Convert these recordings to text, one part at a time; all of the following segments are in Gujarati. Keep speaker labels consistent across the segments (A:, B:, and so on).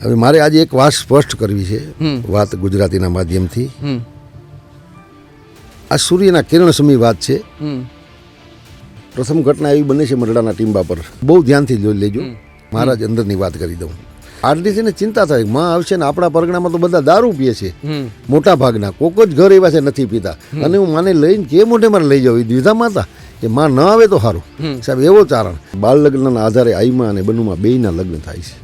A: હવે મારે આજે એક વાત સ્પષ્ટ કરવી છે, વાત ગુજરાતીના માધ્યમથી. આ સૂર્યના કિરણ સમી વાત છે. પ્રથમ ઘટના એવી બને છે મરડાના ટીંબા પર. બહુ ધ્યાનથી જોઈ લેજો. મારા જ અંદરની વાત કરી દઉં. આટલી છે ને ચિંતા થાય, માં આવશે ને આપણા પરગણામાં તો બધા દારૂ પીએ છે, મોટા ભાગના. કોક જ ઘર એવા છે નથી પીતા. અને હું માને લઈને કે મોઢે મારે લઈ જાઉં, દ્વિધા માતા કે માં ન આવે તો સારું. સાહેબ એવો ચારણ. બાળ લગ્નના આધારે આઈમાં અને બનુમાં બેયના લગ્ન થાય છે.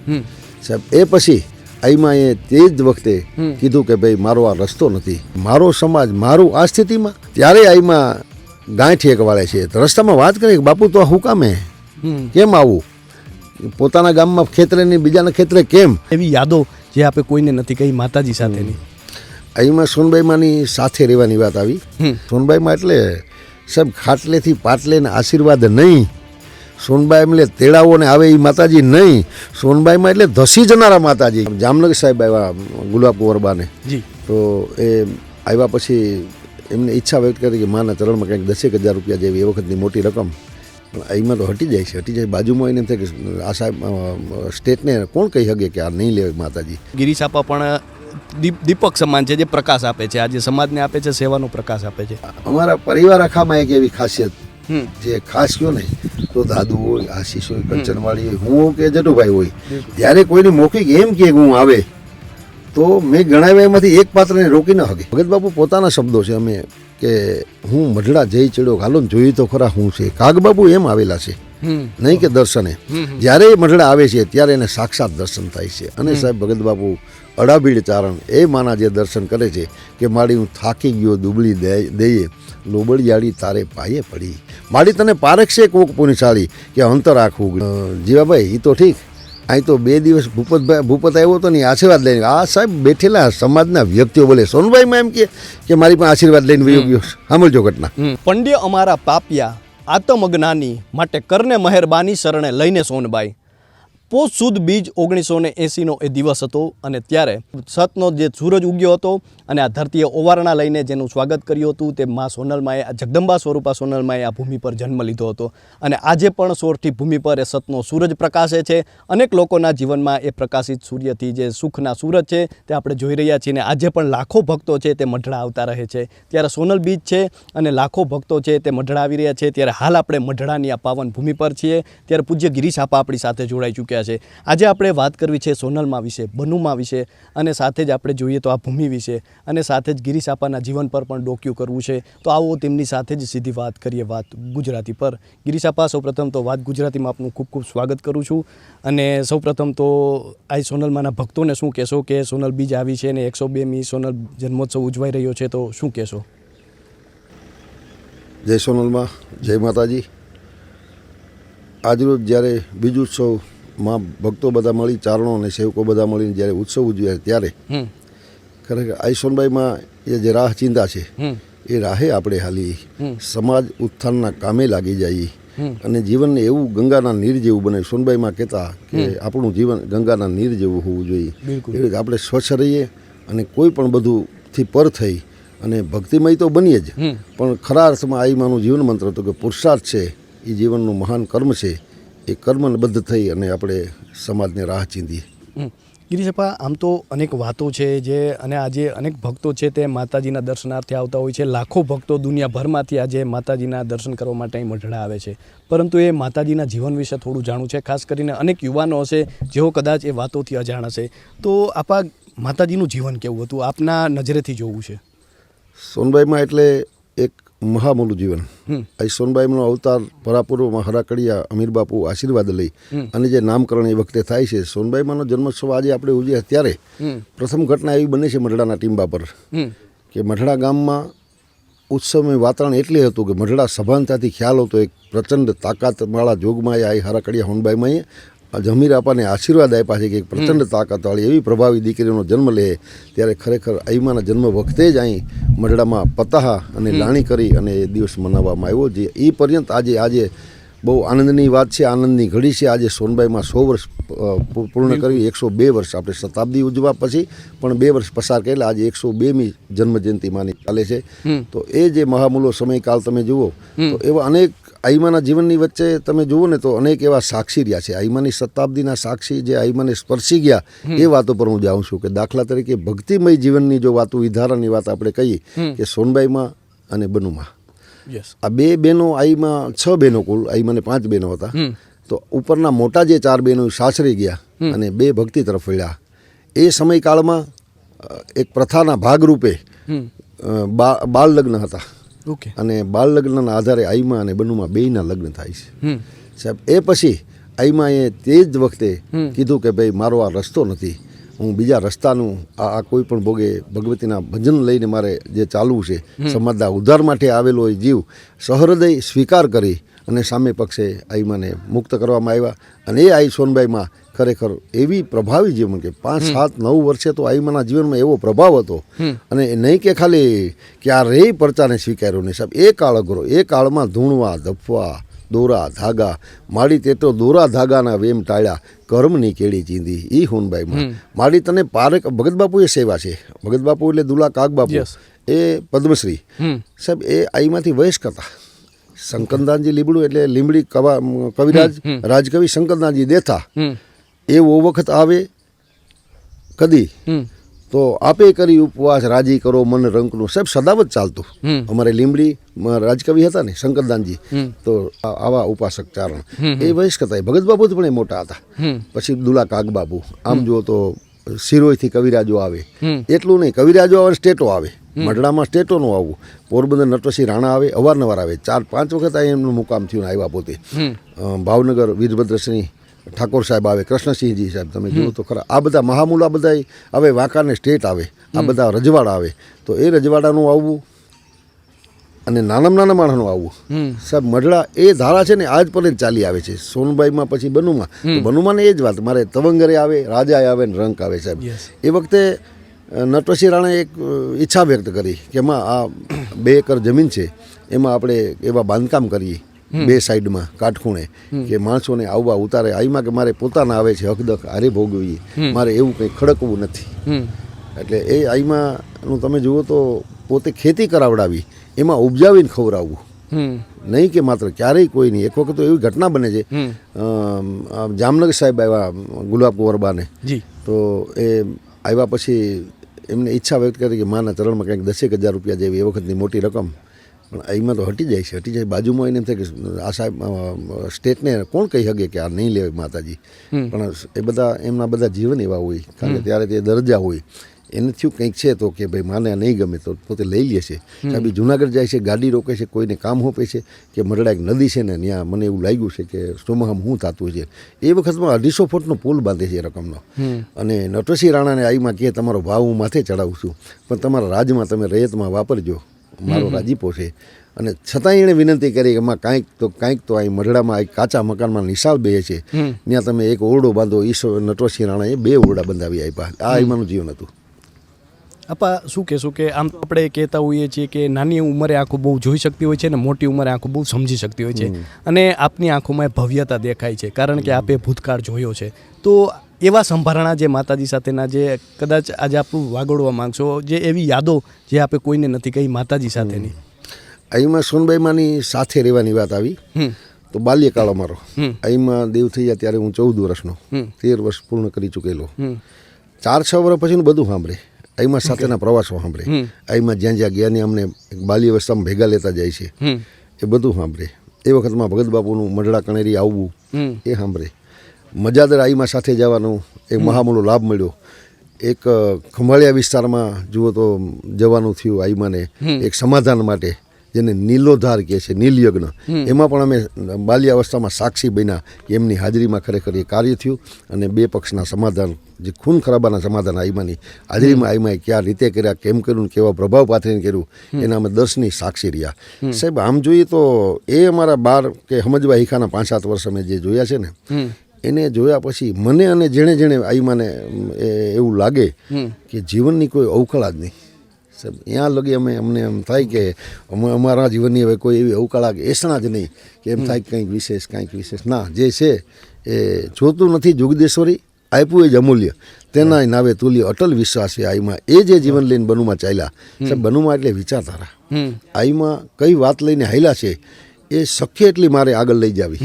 A: સાહેબ એ પછી આઈમાં એ તે જ વખતે કીધું કે ભાઈ મારો આ રસ્તો નથી, મારો સમાજ મારું આ સ્થિતિમાં. ત્યારે આઈમાં ગાંઠી એક વાળે છે. રસ્તામાં વાત કરી કે બાપુ તો આ હું કામે કેમ આવું, પોતાના ગામમાં ખેતરે ને બીજાના ખેતરે કેમ.
B: એવી યાદો જે આપણે કોઈને નથી કહી માતાજી સાથેની.
A: અહીંમાં સોનબાઈમાંની સાથે રહેવાની વાત આવી. સોનબાઈમાં એટલે સાહેબ ખાટલેથી પાટલે ને આશીર્વાદ નહીં. સોનબાઈ એટલે તેડાવો ને આવે એ માતાજી નહીં. સોનબાઈમાં એટલે ધસી જનારા માતાજી. જામનગર સાહેબ આવ્યા ગુલાબ કુંવરબાને, તો એ આવ્યા પછી એમને ઈચ્છા વ્યક્ત કરી કે માના ચરણમાં કંઈક 10,000 રૂપિયા જેવી એ વખતની મોટી રકમ. પણ અહીંમાં તો હટી જાય. બાજુમાં એને એમ થાય કે આ સાહેબ સ્ટેટને કોણ કહી શકે કે આ નહીં લેવાય માતાજી.
B: ગિરીશ આપા પણ દીપક સમાન છે, જે પ્રકાશ આપે છે, આજે સમાજને આપે છે, સેવાનો પ્રકાશ આપે છે.
A: અમારા પરિવાર આખામાં એક એવી ખાસિયત જે ખાસ કયો ને તો દાદુ હોય, આશીષ હોય, કંચનવાળી હોય, હું કે જટુભાઈ હોય, જ્યારે કોઈની મૌખિક એમ કે હું આવે તો મેં ગણાવ્યા એમાંથી એક પાત્રને રોકી ન શકે. ભગત બાપુ પોતાના શબ્દો છે અમે કે હું મઢડા જઈ ચડ્યો, હાલો જોયું તો ખરા હું છે. કાગબાબુ એમ આવેલા છે, નહીં કે દર્શને. જ્યારે એ મઢડા આવે છે ત્યારે એને સાક્ષાત દર્શન થાય છે. અને સાહેબ ભગત બાપુ અડાબીડ ચારણ એ માના જે દર્શન કરે છે કે માડી હું થાકી ગયો દુબળી દઈએ, લોબડિયાળી તારે પાયે પડી. માડી તને પારખશે કોક પુનિશાળી કે અંતર રાખવું. જીવાભાઈ એ તો ઠીક, અહીં તો 2 દિવસ ભૂપત આવ્યો હતો ને આશીર્વાદ લઈને. આ સાહેબ બેઠેલા સમાજના વ્યક્તિઓ બોલે સોનબાઈમાં એમ કે મારી પાસે આશીર્વાદ લઈને વયો ગયો. સાંભળજો ઘટના.
B: પંડ્ય અમારા પાપિયા આત્મજ્ઞાની માટે કરને મહેરબાની શરણે લઈને સોનબાઈ. પોષ સુદ બીજ 1980નો એ દિવસ હતો અને ત્યારે સતનો જે સૂરજ ઉગ્યો હતો અને આ ધરતીએ ઓવારણા લઈને જેનું સ્વાગત કર્યું હતું તે મા સોનલમાએ, જગદંબા સ્વરૂપા સોનલમાએ આ ભૂમિ પર જન્મ લીધો હતો. અને આજે પણ સોરઠી ભૂમિ પર એ સતનો સૂરજ પ્રકાશે છે. અનેક લોકોના જીવનમાં એ પ્રકાશિત સૂર્યથી જે સુખના સૂરજ છે તે આપણે જોઈ રહ્યા છીએ. અને આજે પણ લાખો ભક્તો છે તે મઢડા આવતા રહે છે. ત્યારે સોનલ બીજ છે અને લાખો ભક્તો છે તે મઢડા આવી રહ્યા છે. ત્યારે હાલ આપણે મઢડાની આ પાવન ભૂમિ પર છીએ. ત્યારે પૂજ્ય ગિરીશ આપા આપણી સાથે જોડાઈ ચૂક્યા છે. આજે આપણે વાત કરવી છે સોનલમાં વિશે, બનુમાં વિશે, અને સાથે જ આપણે જોઈએ તો આ ભૂમિ વિશે, અને સાથે જ ગિરીશ આપાના જીવન પર પણ ડોક્યુ કરવું છે. તો આવો તેમની સાથે જ સીધી વાત કરીએ, વાત ગુજરાતી પર. ગિરીશ આપા, સૌપ્રથમ તો વાત ગુજરાતીમાં આપનું ખૂબ ખૂબ સ્વાગત કરું છું. અને સૌપ્રથમ તો આ સોનલમાંના ભક્તોને શું કહેશો કે સોનલ બીજ આવી છે અને 102મી સોનલ જન્મોત્સવ ઉજવાઈ રહ્યો છે, તો શું કહેશો?
A: જય સોનલમાં, જય માતાજી. આજરોજ જ્યારે બીજ ઉત્સવમાં ભક્તો બધા મળી, ચારણો અને સેવકો બધા મળીને જ્યારે ઉત્સવ ઉજવ્યા ત્યારે ખરેખર આઈ સોનબાઈમાં એ જે રાહ ચિંતા છે એ રાહે આપણે હાલી, સમાજ ઉત્થાનના કામે લાગી જઈએ અને જીવનને એવું ગંગાના નીર જેવું બને. સોનબાઈમાં કહેતા કે આપણું જીવન ગંગાના નીર જેવું હોવું જોઈએ. એ રીતે આપણે સ્વચ્છ રહીએ અને કોઈ પણ બધુંથી પર થઈ અને ભક્તિમય તો બનીએ જ, પણ ખરા અર્થમાં આઈમાનું જીવન મંત્ર હતો કે પુરુષાર્થ છે એ જીવનનું મહાન કર્મ છે. એ કર્મબદ્ધ થઈ અને આપણે સમાજને રાહ ચીંધીએ.
B: ગિરીશ આપા, આમ તો અનેક વાતો છે જે, અને આજે અનેક ભક્તો છે તે માતાજીના દર્શનાર્થે આવતા હોય છે. લાખો ભક્તો દુનિયાભરમાંથી આજે માતાજીના દર્શન કરવા માટે અહીં મઢડા આવે છે. પરંતુ એ માતાજીના જીવન વિશે થોડું જાણવું છે. ખાસ કરીને અનેક યુવાનો હશે જેઓ કદાચ એ વાતોથી અજાણ હશે. તો આપા, માતાજીનું જીવન કેવું હતું આપના નજરેથી જોવું છે?
A: સોનબાઈમાં એટલે એક મહામૂલું જીવન. આ સોનબાઈનો અવતાર પરાપૂર્વમાં હરાકડિયા અમીર બાપુ આશીર્વાદ લઈ અને જે નામકરણ એ વખતે થાય છે. સોનબાઈમાંનો જન્મોત્સવ આજે આપણે ઉજવ્યા ત્યારે પ્રથમ ઘટના એવી બને છે મઢડાના ટીંબા પર કે મઢડા ગામમાં ઉત્સવમય વાતાવરણ એટલે હતું કે મઢડા સભાનતાથી ખ્યાલ હતો એક પ્રચંડ તાકાતવાળા જોગમાં આ હરાકડિયા હોનબાઈમાં જમીર આપાને આશીર્વાદ આપ્યા છે કે એક પ્રચંડ તાકાતવાળી એવી પ્રભાવી દીકરીનો જન્મ લે. ત્યારે ખરેખર આઈમાના જન્મ વખતે જ અહીં મઢડામાં પતાહા અને લાણી કરી અને એ દિવસ મનાવવામાં આવ્યો. જે એ પર્યંત આજે બહુ આનંદની વાત છે, આનંદની ઘડી છે. આજે સોનબાઈમાં 100 વર્ષ પૂર્ણ કરી, 102 વર્ષ આપણે શતાબ્દી ઉજવા પછી પણ 2 વર્ષ પસાર કરેલા. આજે 102મી જન્મજયંતિ માની ચાલે છે. તો એ જે મહામૂલો સમયકાળ તમે જુઓ તો એવા અનેક આઈમાના જીવનની વચ્ચે તમે જુઓ ને તો અનેક એવા સાક્ષી રહ્યા છે. આઈમાની શતાબ્દીના સાક્ષી જે આઈમાને સ્પર્શી ગયા એ વાતો પર હું જાઉં છું કે દાખલા તરીકે ભક્તિમય જીવનની જો વાતો વિધારાની વાત આપણે કહીએ કે સોનબાઈમાં અને બનુમાં, આ બે બહેનો, આઈમાં 6 બહેનો કુલ, આઈમાને 5 બહેનો હતા. તો ઉપરના મોટા જે 4 બહેનો સાસરી ગયા અને 2 ભક્તિ તરફ વળ્યા. એ સમયકાળમાં એક પ્રથાના ભાગરૂપે બાળ લગ્ન હતા. અને બાળ લગ્નના આધારે આઈમા અને બનુમાં બેયના લગ્ન થાય છે. સાહેબ એ પછી આઈમાએ તે જ વખતે કીધું કે ભાઈ મારો આ રસ્તો નથી, હું બીજા રસ્તાનું આ કોઈ પણ ભોગે ભગવતીના ભજન લઈને મારે જે ચાલવું છે, સમાજના ઉદ્ધાર માટે આવેલો એ જીવ સહૃદય સ્વીકાર કરી અને સામે પક્ષે આઈમાને મુક્ત કરવામાં આવ્યા. અને એ આઈ સોનબાઈમાં ખરેખર એવી પ્રભાવી જીવન કે 5, 7, 9 વર્ષે તો આઈમાના જીવનમાં એવો પ્રભાવ હતો. અને નહીં કે ખાલી ક્યારેય પરચાને સ્વીકાર્યો નહીં સાહેબ. એ કાળ અઘરો, એ કાળમાં ધૂણવા, ધફવા, દોરા ધાગા, માડી તે તો દોરા ધાગાના વેમ ટાળ્યા, કર્મની કેળી ચીંધી ઈ હોનબાઈમાં. માડી તને પારેખ ભગત બાપુએ સેવા છે. ભગત બાપુ એટલે દુલા કાગ બાપુ, એ પદ્મશ્રી સાહેબ. એ આઈમાંથી વયસ્ક હતા. શંકરદાનજી લીમડું એટલે લીમડી કવિરાજ રાજકવિ શંકરદાનજી દેથા. એવો વખત આવે કદી તો આપે કરી ઉપવાસ, રાજી કરો મન રંકનું. સાહેબ સદાવત ચાલતું. અમારે લીમડી રાજકવિ હતા ને શંકરદાનજી, તો આવા ઉપાસક ચારણ એ વયસ્ક હતા. ભગત બાપુ પણ એ મોટા હતા. પછી દુલા કાગ બાપુ. આમ જુઓ તો સિરોઈથી કવિરાજો આવે. એટલું નહીં, કવિરાજો આવે, સ્ટેટો આવે. મઢડામાં સ્ટેટોનું આવવું. પોરબંદર નટવરસિંહ રાણા આવે, અવારનવાર આવે. 4-5 વખત આ એમનું મુકામ થયું આવ્યા પોતે. ભાવનગર વીરભદ્રસિંહ ઠાકોર સાહેબ આવે, કૃષ્ણસિંહજી સાહેબ, તમે જુઓ તો ખરા. આ બધા મહામૂલા બધા હવે વાંકાને સ્ટેટ આવે, આ બધા રજવાડા આવે. તો એ રજવાડાનું આવવું અને નાના માણસનું આવવું સાહેબ. મઢડા એ ધારા છે ને આજ પર જ ચાલી આવે છે. સોનબાઈમાં પછી બનુમાં, તો બનુમાં ને એ જ વાત, મારે તવંગરે આવે, રાજા આવે ને રંક આવે સાહેબ. એ વખતે નટવરસિંહ રાણાએ એક ઈચ્છા વ્યક્ત કરી કે એમાં આ 2 એકર જમીન છે, એમાં આપણે એવા બાંધકામ કરીએ 2 સાઈડમાં કાટખૂણે કે માણસોને આવવા ઉતારે. આઈમાં કે મારે પોતાના આવે છે હકદક હારે ભોગવીએ, મારે એવું કંઈ ખડકવું નથી. એટલે એ આઈમાંનું તમે જુઓ તો પોતે ખેતી કરાવડાવી, એમાં ઉપજાવીને ખવડાવવું. નહીં કે માત્ર ક્યારેય કોઈ નહીં. એક વખત તો એવી ઘટના બને છે, જામનગર સાહેબ આવ્યા ગુલાબ કુંવરબાને, તો એ આવ્યા પછી એમને ઈચ્છા વ્યક્ત કરી કે માના ચરણમાં કંઈક 10,000 રૂપિયા જેવી એ વખતની મોટી રકમ. પણ એમાં તો હટી જાય. બાજુમાં એને એમ થાય કે આ સાહેબ સ્ટેટને કોણ કહી શકે કે આ નહીં લેવાય માતાજી. પણ એ બધા એમના બધા જીવન એવા હોય, કારણ કે ત્યારે તે દરજ્જા હોય. એને થયું કંઈક છે તો કે ભાઈ માને નહીં ગમે તો પોતે લઈ લે છે. સાહેબ જુનાગઢ જાય છે, ગાડી રોકે છે, કોઈને કામ હોપે છે કે મરડા એક નદી છે ને ત્યાં મને એવું લાગ્યું છે કે સોમાહમ શું થતું છે. એ વખતમાં 250 ફૂટનો પુલ બાંધે છે એ રકમનો. અને નટવરસિંહ રાણાને આઈમાં કહે તમારો ભાવ હું માથે ચડાવું છું, પણ તમારા રાજમાં તમે રયતમાં વાપરજો, મારો રાજીપો છે. અને છતાંય એણે વિનંતી કરી કે કાંઈક તો અહીં મઢડામાં એક કાચા મકાનમાં નિશાળ બે છે, ત્યાં તમે એક ઓરડો બાંધો. ઈશ્વર નટવરસિંહ રાણાએ 2 ઓરડા બંધાવી આપ્યા. આ આઈમાનું જીવન હતું.
B: આપા શું કહેશું કે આમ આપણે કહેતા હોઈએ છીએ કે નાની ઉંમરે આંખો બહુ જોઈ શકતી હોય છે ને મોટી ઉંમરે આંખો બહુ સમજી શકતી હોય છે. અને આપની આંખોમાં ભવ્યતા દેખાય છે કારણ કે આપે ભૂતકાળ જોયો છે. તો એવા સંભારણા જે માતાજી સાથેના જે કદાચ આજે આપણું વાગોળવા માંગશો, જે એવી યાદો જે આપે કોઈને નથી કહી માતાજી સાથેની.
A: અહીંમાં સોનબાઈમાની સાથે રહેવાની વાત આવી તો બાલ્યકાળ અમારો. અહીંમાં દેવ થઈ ગયા ત્યારે હું 14 વર્ષનો, 13 વર્ષ પૂર્ણ કરી ચૂકેલો. 4-6 વર્ષ પછીનું બધું સાંભળે. અહીંમાં સાથેના પ્રવાસો સાંભળે. અહીંમાં જ્યાં ગયા ને અમને બાલ્ય અવસ્થામાં ભેગા લેતા જાય છે એ બધું સાંભળે. એ વખતમાં ભગત બાપુનું મઢડા કણેરી આવવું એ સાંભળે. મજાદર આઈમાં સાથે જવાનો એક મહામૂલો લાભ મળ્યો. એક ખંભાળિયા વિસ્તારમાં જુઓ તો જવાનું થયું આઈમાને એક સમાધાન માટે, જેને નીલોધાર કહે છે, નીલયજ્ઞ. એમાં પણ અમે બાલ્ય અવસ્થામાં સાક્ષી બન્યા કે એમની હાજરીમાં ખરેખર એ કાર્ય થયું. અને 2 પક્ષના સમાધાન, જે ખૂન ખરાબાના સમાધાન આઈમાની હાજરીમાં આઈમાએ કયા રીતે કર્યા, કેમ કર્યું, કેવા પ્રભાવ પાથરીને કર્યું, એના અમે 10ની સાક્ષી રહ્યા. સાહેબ આમ જોઈએ તો એ અમારા 12 કે સમજવા હીખાના 5-7 વર્ષ અમે જે જોયા છે ને, એને જોયા પછી મને અને જેણે આઈમાને એવું લાગે કે જીવનની કોઈ અવકળા જ નહીં. સાહેબ ત્યાં લગી અમને એમ થાય કે અમારા જીવનની હવે કોઈ એવી અવકાળા કે એસણા જ નહીં કે એમ થાય કંઈક વિશેષ ના. જે છે એ જોતું નથી જુગદેશ્વરી, આપ્યું એ જ અમૂલ્ય, તેના નાવે તુલ્ય અટલ વિશ્વાસ છે આઈમાં. એ જે જીવન લઈને બનુમાં ચાલ્યા સાહેબ. બનુમાં એટલે વિચારધારા. આઈમાં કઈ વાત લઈને હાલ્યા છે એ શક્ય એટલી મારે આગળ લઈ જાવી.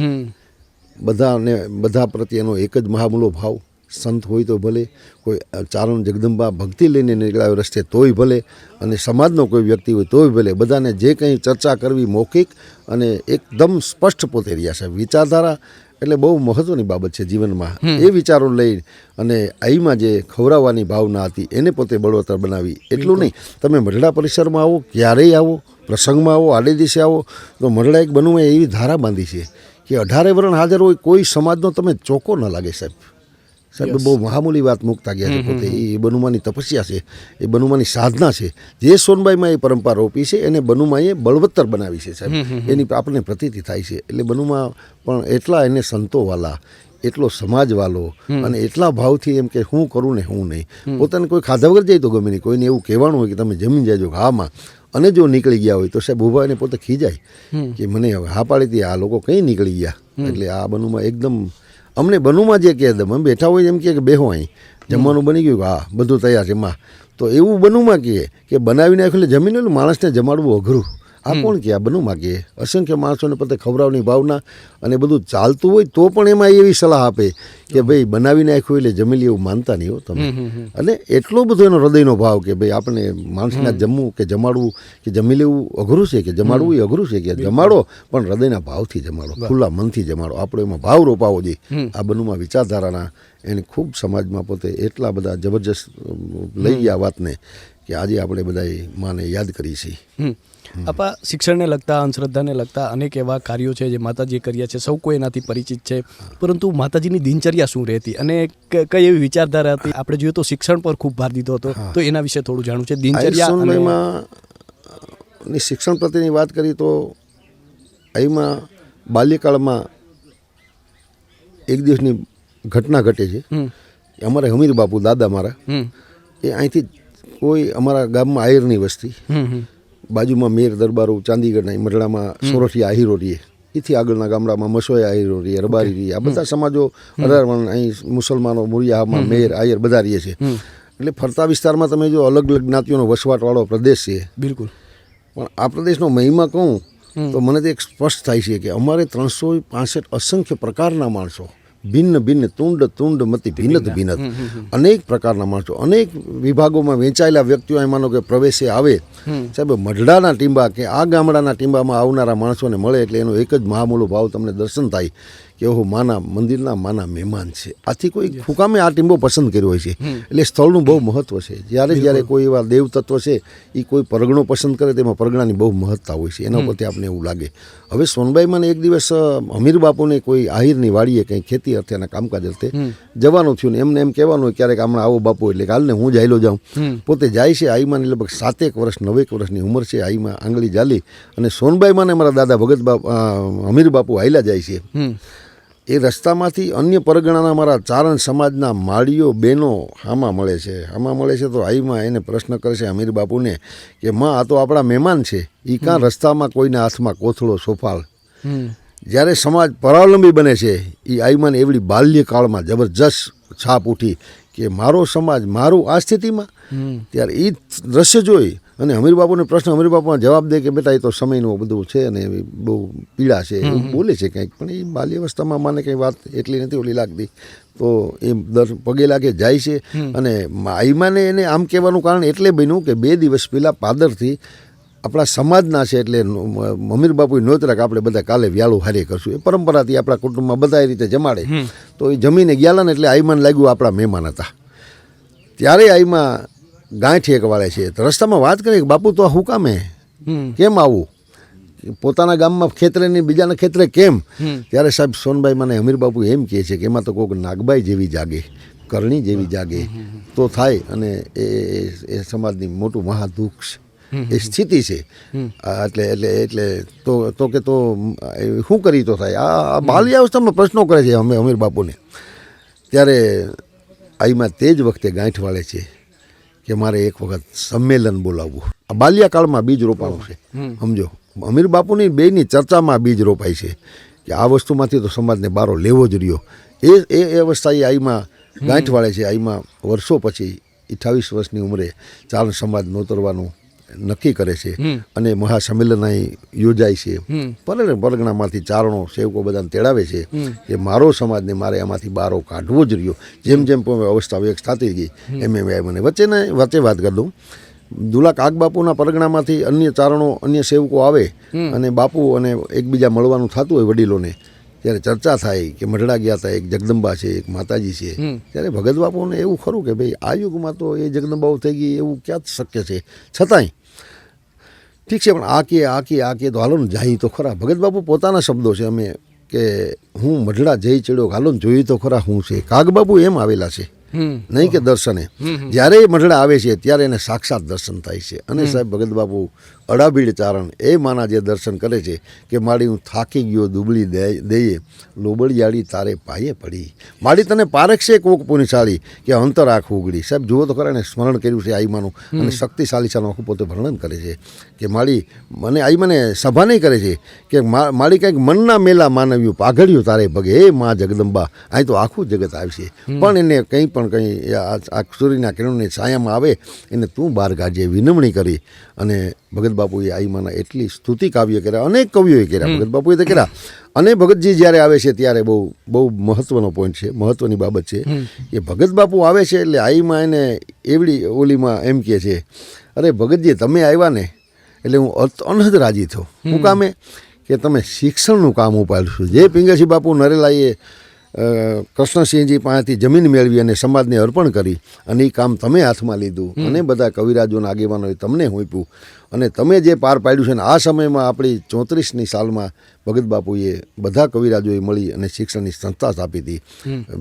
A: બધા પ્રત્યેનો એક જ મહામૂલો ભાવ. સંત હોય તો ભલે, કોઈ ચારણ જગદંબા ભક્તિ લઈને નીકળ્યા રસ્તે તોય ભલે, અને સમાજનો કોઈ વ્યક્તિ હોય તોય ભલે, બધાને જે કંઈ ચર્ચા કરવી મૌખિક અને એકદમ સ્પષ્ટ પોતે રહ્યા છે. વિચારધારા એટલે બહુ મહત્ત્વની બાબત છે જીવનમાં. એ વિચારો લઈ અને અહીંમાં જે ખવડાવવાની ભાવના હતી એને પોતે બળવત્તર બનાવી. એટલું નહીં, તમે મઢડા પરિસરમાં આવો, ક્યારેય આવો, પ્રસંગમાં આવો, આડે દિવસે આવો, તો મઢડા એક બનવું એવી ધારા બાંધી છે કે 18 વર્ણ હાજર હોય, કોઈ સમાજનો તમે ચોખ્ખો ન લાગે. સાહેબ બહુ મહામૂલી વાત મૂકતા ગયા છે પોતે. એ બનુમાની તપસ્યા છે, એ બનુમાની સાધના છે. જે સોનબાઈમાં એ પરંપરા રોપી છે એને બનુમાએ બળવત્તર બનાવી છે સાહેબ. એની આપણને પ્રતીતિ થાય છે. એટલે બનુમાં પણ એટલા એને સંતોવાલા, એટલો સમાજવાલો અને એટલા ભાવથી એમ કે હું કરું ને હું નહીં. પોતાને કોઈ ખાધા વગર જાય તો ગમે નહીં, કોઈને એવું કહેવાનું હોય કે તમે જમીન જાજો હામાં, અને જો નીકળી ગયા હોય તો સાહેબ ઊભા એને પોતે ખીજાય કે મને હા પાડી હતી, આ લોકો કંઈ નીકળી ગયા. એટલે આ બનુમાં એકદમ અમને બનુમાં જે કહે અમે બેઠા હોય એમ કે બેહો અહીં જમવાનું બની ગયું, હા બધું તૈયાર છે માં, તો એવું બનુમાં કહે કે બનાવી નાખ્યું એટલે જમીન એટલે માણસને જમાડવું અઘરું. આ કોણ કે આ બનુમાં કહે. અસંખ્ય માણસોને પોતે ખવડાવવાની ભાવના અને બધું ચાલતું હોય તો પણ એમાં એવી સલાહ આપે કે ભાઈ બનાવી નાખ્યું એટલે જમી લે એવું માનતા નહીં હો તમે. અને એટલો બધો એનો હૃદયનો ભાવ કે ભાઈ આપણે માણસના જમવું કે જમાડવું કે જમી લેવું અઘરું છે, કે જમાડવું એ અઘરું છે, કે જમાડો પણ હૃદયના ભાવથી જમાડો, ખુલ્લા મનથી જમાડો. આપણે એમાં ભાવ રોપાવો જોઈએ. આ બનુમાં વિચારધારાના એને ખૂબ સમાજમાં પોતે એટલા બધા જબરજસ્ત લઈ ગયા વાતને કે આજે આપણે બધા માને યાદ કરી છીએ.
B: આપા શિક્ષણને લગતા, અંધશ્રદ્ધાને લગતા અનેક એવા કાર્યો છે જે માતાજીએ કર્યા છે, સૌ કોઈ એનાથી પરિચિત છે. પરંતુ માતાજીની દિનચર્યા શું રહેતી અને કઈ એવી વિચારધારા હતી? આપણે જોઈએ તો શિક્ષણ પર ખૂબ ભાર દીધો હતો, તો એના વિશે થોડું જાણવું છે.
A: દિનચર્યામાં શિક્ષણ પ્રત્યેની વાત કરી તો અહીંમાં બાલ્યકાળમાં એક દિવસની ઘટના ઘટે છે. અમારે હમીર બાપુ દાદા મારા એ અહીંથી કોઈ અમારા ગામમાં આયરની વસ્તી, બાજુમાં મેર દરબારો ચાંદીગઢના, મઢડામાં સોરઠિયા આહીરો રહીએ, એથી આગળના ગામડામાં મસોયા આહીરો રહીએ, રબારી રહીએ. આ બધા સમાજો 18 અહીં મુસલમાનો, મુરિયામાં મેર આયર બધા રહીએ છે. એટલે ફરતા વિસ્તારમાં તમે જો અલગ અલગ જ્ઞાતિઓનો વસવાટવાળો પ્રદેશ છે. બિલકુલ. પણ આ પ્રદેશનો મહિમા કહું તો મને તો એક સ્પષ્ટ થાય છે કે અમારે 365 અસંખ્ય પ્રકારના માણસો, ભિન્ન ભિન્ન, તુંડ મતી ભિન્નત ભિન્નત, અનેક પ્રકારના માણસો, અનેક વિભાગોમાં વહેંચાયેલા વ્યક્તિઓ એ માનો કે પ્રવેશે આવે. સાહેબ મઢડાના ટીંબા કે આ ગામડાના ટીંબામાં આવનારા માણસોને મળે એટલે એનો એક જ મહામૂલો ભાવ તમને દર્શન થાય કે ઓહો માના મંદિરના માના મહેમાન છે. આથી કોઈ ફૂકામે આ ટીંબો પસંદ કર્યો હોય છે. એટલે સ્થળનું બહુ મહત્ત્વ છે. જ્યારે કોઈ એવા દેવ તત્વ છે એ કોઈ પરગણો પસંદ કરે તેમાં પરગણાની બહુ મહત્તા હોય છે. એના ઉપરથી આપણે એવું લાગે. હવે સોનબાઈમાં એક દિવસ હમીર બાપુને કોઈ આહિરની વાડીએ કંઈ ખેતી અર્થેના કામકાજ અર્થે જવાનું થયું ને એમને એમ કહેવાનું હોય ક્યારેક હમણાં આવો બાપુ, એટલે કાલને હું જાયલો જાઉં. પોતે જાય છે. આઈમાં લગભગ 7 વર્ષ 9 વર્ષની ઉંમર છે. આઈમાં આંગળી જાલી અને સોનબાઈમાં ને મારા દાદા ભગત હમીર બાપુ હાઈલા જાય છે. એ રસ્તામાંથી અન્ય પરગણાના મારા ચારણ સમાજના માળીઓ બહેનો હામાં મળે છે. તો આઈમાં એને પ્રશ્ન કરે છે હમીર બાપુને કે માં આ તો આપણા મહેમાન છે, એ કાં રસ્તામાં કોઈના હાથમાં કોથળો સોફાળ. જ્યારે સમાજ પરાવલંબી બને છે એ આઈમાં એવડી બાલ્યકાળમાં જબરજસ્ત છાપ ઉઠી કે મારો સમાજ મારું આ સ્થિતિમાં. ત્યારે એ દ્રશ્ય જોઈ અને હમીર બાપુને પ્રશ્ન, હમીર બાપુમાં જવાબ દે કે બેટા એ તો સમયનું બધું છે અને બહુ પીડા છે એવું બોલે છે કંઈક. પણ એ બાલ્યાવસ્થામાં મને કંઈ વાત એટલી નથી ઓલી લાગતી. તો એ પગે લાગે જાય છે. અને આઈમાને એને આમ કહેવાનું કારણ એટલે બન્યું કે 2 દિવસ પહેલાં પાદરથી આપણા સમાજના છે એટલે હમીર બાપુએ નોતરા કે આપણે બધા કાલે વ્યાળું હારે કરશું. એ પરંપરાથી આપણા કુટુંબમાં બધા એ રીતે જમાડે. તો એ જમીને ગયા ને એટલે આઈમાન લાગ્યું આપણા મહેમાન હતા. ત્યારે આઈમાં ગાંઠી એક વાળે છે. તો રસ્તામાં વાત કરી કે બાપુ તો આ હું કામે કેમ આવું, પોતાના ગામમાં ખેતરે નહીં બીજાના ખેતરે કેમ? ત્યારે સાહેબ સોનબાઈ મને હમીર બાપુ એમ કહે છે કે એમાં તો કોઈક નાગબાઈ જેવી જાગે, કરણી જેવી જાગે તો થાય. અને એ સમાજની મોટું મહાદુઃખ છે, એ સ્થિતિ છે. એટલે તો કે તો શું કરી તો થાય? આ બાલ્યાવસ્થામાં પ્રશ્નો કરે છે અમે હમીર બાપુને. ત્યારે આઈમાં તે જ વખતે ગાંઠ વાળે છે કે મારે એક વખત સંમેલન બોલાવવું. આ બાલ્યકાળમાં બીજ રોપાણું છે. સમજો, હમીર બાપુની બેયની ચર્ચામાં બીજ રોપાય છે કે આ વસ્તુમાંથી તો સમાજને બારો લેવો જ રહ્યો. એ અવસ્થા એ આઈમાં ગાંઠ વાળે છે. આઈમાં વર્ષો પછી 28 વર્ષની ઉંમરે ચારણ સમાજ નોતરવાનું નક્કી કરે છે અને મહાસંમેલન અહીં યોજાય છે. પરગણામાંથી ચારણો સેવકો બધાને તેડાવે છે કે મારો સમાજને મારે આમાંથી બારો કાઢવો જ રહ્યો. જેમ જેમ અવસ્થા વેગ થતી ગઈ એમ મને વચ્ચે વાત કરી દઉં. દુલા કાગબાપુના પરગણામાંથી અન્ય ચારણો અન્ય સેવકો આવે અને બાપુ અને એકબીજા મળવાનું થતું હોય વડીલોને, ત્યારે ચર્ચા થાય કે મઢડા ગયા હતા, એક જગદંબા છે, એક માતાજી છે. ત્યારે ભગત બાપુને એવું ખરું કે ભાઈ આ યુગમાં તો એ જગદંબાઓ થઈ ગઈ એવું ક્યાં શક્ય છે. છતાંય ઠીક છે, પણ આ કે તો હાલો ને જાય તો ખરા. ભગત બાપુ પોતાના શબ્દો છે અમે કે હું મઢડા જઈ ચડ્યો, હાલો ને જોઈ તો ખરા શું છે. કાગબાપુ એમ આવેલા છે, નહીં કે દર્શને. જ્યારે એ મઢડા આવે છે ત્યારે એને સાક્ષાત દર્શન થાય છે. અને સાહેબ ભગત બાપુ અડાબીડ ચારણ એ માના જે દર્શન કરે છે કે માડી હું થાકી ગયો દુબળી દઈએ, લોબડિયાળી તારે પાયે પડી, માડી તને પારખશે કોક પુનિશાળી કે અંતર આંખ ઉગડી. સાહેબ જુઓ તો ખરા, એને સ્મરણ કર્યું છે આઈમાનું અને શક્તિશાળી સાનું આખું પોતે વર્ણન કરે છે કે માડી મને આઈમાને સભા નહીં કરે છે કે માડી કંઈક મનના મેલા માનવ્યું પાઘડ્યું તારે ભગે, હે મા જગદંબા અહીં તો આખું જગત આવશે પણ એને કંઈ આ સૂર્યના કિરણની છાયામાં આવે એને તું બહાર કાઢજે વિનમણી કરી. અને ભગત બાપુએ આઈમાના એટલી સ્તુતિ કાવ્ય કર્યા, અનેક કવિઓએ કર્યા, ભગત બાપુએ તો કર્યા. અને ભગતજી જ્યારે આવે છે ત્યારે બહુ મહત્વનો પોઈન્ટ છે, મહત્વની બાબત છે કે ભગત બાપુ આવે છે એટલે આઈમાં એને એવડી ઓલીમાં એમ કહે છે, અરે ભગતજી તમે આવ્યા ને એટલે હું અનહદ રાજી થયો. શું કામે કે તમે શિક્ષણનું કામ ઉપાડ્યું. જે પિંગળસિંહ બાપુ નરેલાએ કૃષ્ણસિંહજી પાસેથી જમીન મેળવી અને સમાજને અર્પણ કરી અને એ કામ તમે હાથમાં લીધું અને બધા કવિરાજોના આગેવાનોએ તમને હોંપ્યું અને તમે જે પાર પાડ્યું છે ને આ સમયમાં આપણી 34ની સાલમાં ભગત બાપુએ બધા કવિરાજોએ મળી અને શિક્ષણની સંસ્થા સ્થાપી હતી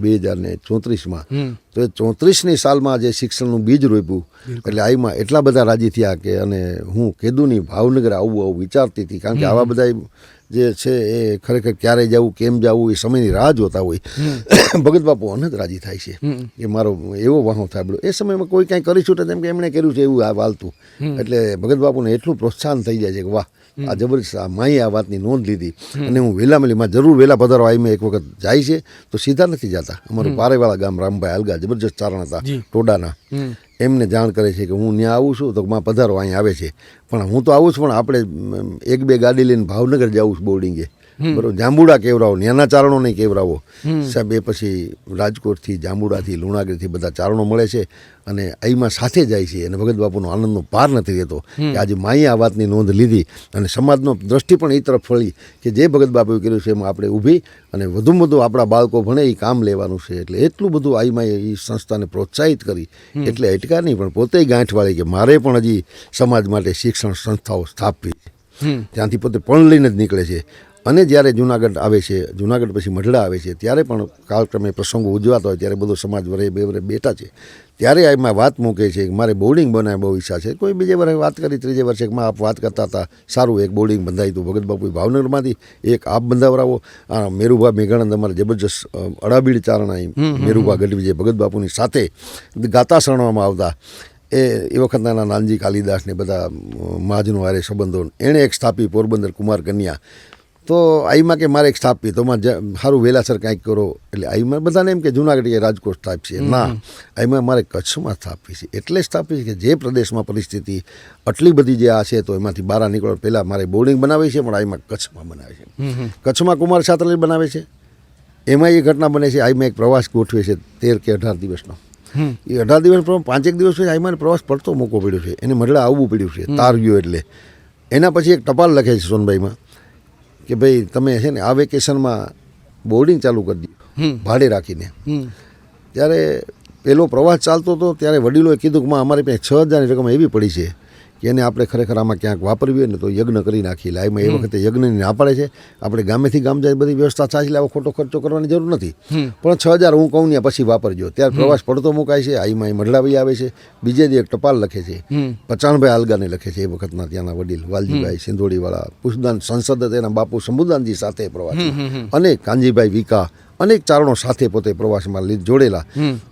A: 2034માં. તો એ 34ની સાલમાં જે શિક્ષણનું બીજ રોપ્યું એટલે આઈમાં એટલા બધા રાજી થયા કે અને હું કેદુની ભાવનગર આવું વિચારતી હતી. કારણ કે આવા બધા જે છે એ ખરેખર ક્યારે જવું કેમ જવું એ સમયની રાહ જોતા હોય. ભગત બાપુ અનંત રાજી થાય છે કે મારો એવો વાહો થાય. એ સમયમાં કોઈ કાંઈ કરી છૂટે તેમ કે એમણે કર્યું છે એવું આ વાલતું એટલે ભગત બાપુને એટલું પ્રોત્સાહન થઈ જાય છે કે વાહ આ જબરજસ્ત આ માએ આ વાતની નોંધ લીધી. અને હું વેલામાં જરૂર વેલા પધારવા આવીને એક વખત જાય છે તો સીધા નથી જતા. અમારું પારેવાળા ગામ રામભાઈ અલગા જબરજસ્ત ચારણ હતા ટોડાના, એમને જાણ કરે છે કે હું ત્યાં આવું છું તો માં પધારો અહીંયા આવે છે. પણ હું તો આવું છું પણ આપણે 1-2 ગાડી લઈને ભાવનગર જવું છું બોર્ડિંગે, બરોબર, જાંબુડા કેવરાવો, નાના ચારણો નહીં કેવરાવો. સાહેબ એ પછી રાજકોટથી જાંબુડાથી લુણાગઢથી બધા ચારણો મળે છે અને અહીંમાં સાથે જાય છે અને ભગત બાપુનો આનંદનો પાર નથી રહેતો કે આજે માએ આ વાતની નોંધ લીધી અને સમાજનો દ્રષ્ટિ પણ એ તરફ ફળી કે જે ભગત બાપુએ કર્યું છે એમાં આપણે ઊભી અને વધુમાં વધુ આપણા બાળકો ભણે એ કામ લેવાનું છે. એટલે એટલું બધું આઈમાએ એ સંસ્થાને પ્રોત્સાહિત કરી એટલે અટકા નહીં પણ પોતે ગાંઠવાળી કે મારે પણ હજી સમાજ માટે શિક્ષણ સંસ્થાઓ સ્થાપવી. ત્યાંથી પોતે પણ લઈને જ નીકળે છે. અને જ્યારે જુનાગઢ આવે છે, જુનાગઢ પછી મઢડા આવે છે ત્યારે પણ કાલક્રમે પ્રસંગો ઉજવાતા હોય ત્યારે બધો સમાજ વરે બે વરે બેઠા છે ત્યારે એમાં વાત મૂકે છે કે મારે બોર્ડિંગ બનાવે બહુ ઈચ્છા છે. કોઈ બીજે વર્ષે વાત કરી, ત્રીજે વર્ષે માં આપ વાત કરતા હતા સારું એક બોર્ડિંગ બંધાયું હતું ભગત બાપુ ભાવનગરમાંથી, એક આપ બંધાવરાવો. મેરુભા મેઘાનંદ અમારે જબરજસ્ત અડાબીડ ચારણા મેરુભા ગઢવી જે ભગત બાપુની સાથે ગાતા શરણવામાં આવતા એ વખતના નાનજી કાલિદાસ ને બધા મહાજનો હારે સંબંધો એણે એક સ્થાપી પોરબંદર કુમાર કન્યા. તો આઈમાં કે મારે એક સ્થાપી તો સારું વહેલાસર કાંઈક કરો એટલે આઈમાં બધાને એમ કે જુનાગઢ કે રાજકોટ સ્થાપશે, ના આઈમાં મારે કચ્છમાં સ્થાપવી છે. એટલે સ્થાપી છે કે જે પ્રદેશમાં પરિસ્થિતિ આટલી બધી જે આ છે તો એમાંથી બહાર નીકળો પહેલાં મારે બોર્ડિંગ બનાવી છે પણ આઈમાં કચ્છમાં બનાવે છે. કચ્છમાં કુમાર છાત્રાલય બનાવે છે. એમાં એ ઘટના બને છે આઈમાં એક પ્રવાસ ગોઠવે છે 13 કે 18 દિવસનો. એ 18 દિવસ 5 દિવસ પછી આઈમાં પ્રવાસ પડતો મૂકવો પડ્યો છે, એને મઢડા આવવું પડ્યું છે તાર ગયો એટલે. એના પછી એક ટપાલ લખે છે સોનભાઈમાં કે ભાઈ તમે છે ને આ વેકેશનમાં બોર્ડિંગ ચાલુ કરી દીધું ભાડે રાખીને. ત્યારે પેલો પ્રવાસ ચાલતો હતો ત્યારે વડીલોએ કીધું કે અમારી પાસે 6,000ની રકમ એવી પડી છે કે એને આપણે ખરેખર આમાં ક્યાંક વાપરવી હોય ને તો યજ્ઞ કરી નાખી. લાઈમાં એ વખતે યજ્ઞની ના પાડે છે. આપણે ગામેથી ગામ જાય બધી વ્યવસ્થા થાય એટલે આવો ખોટો ખર્ચો કરવાની જરૂર નથી, પણ 6,000 હું કહું ને પછી વાપરજો. ત્યારે પ્રવાસ પડતો મુકાય છે. આઈમાં મઢડાભાઈ આવે છે. બીજે દી એક ટપાલ લખે છે, પચાણભાઈ આલગાને લખે છે, એ વખતના ત્યાંના વડીલ વાલજીભાઈ સિંધોડીવાળા, પુષ્પદાન સંસદ તેના બાપુ શંભુદાનજી સાથે પ્રવાસ અને કાનજીભાઈ વિકા અનેક ચારણો સાથે પોતે પ્રવાસમાં જોડેલા.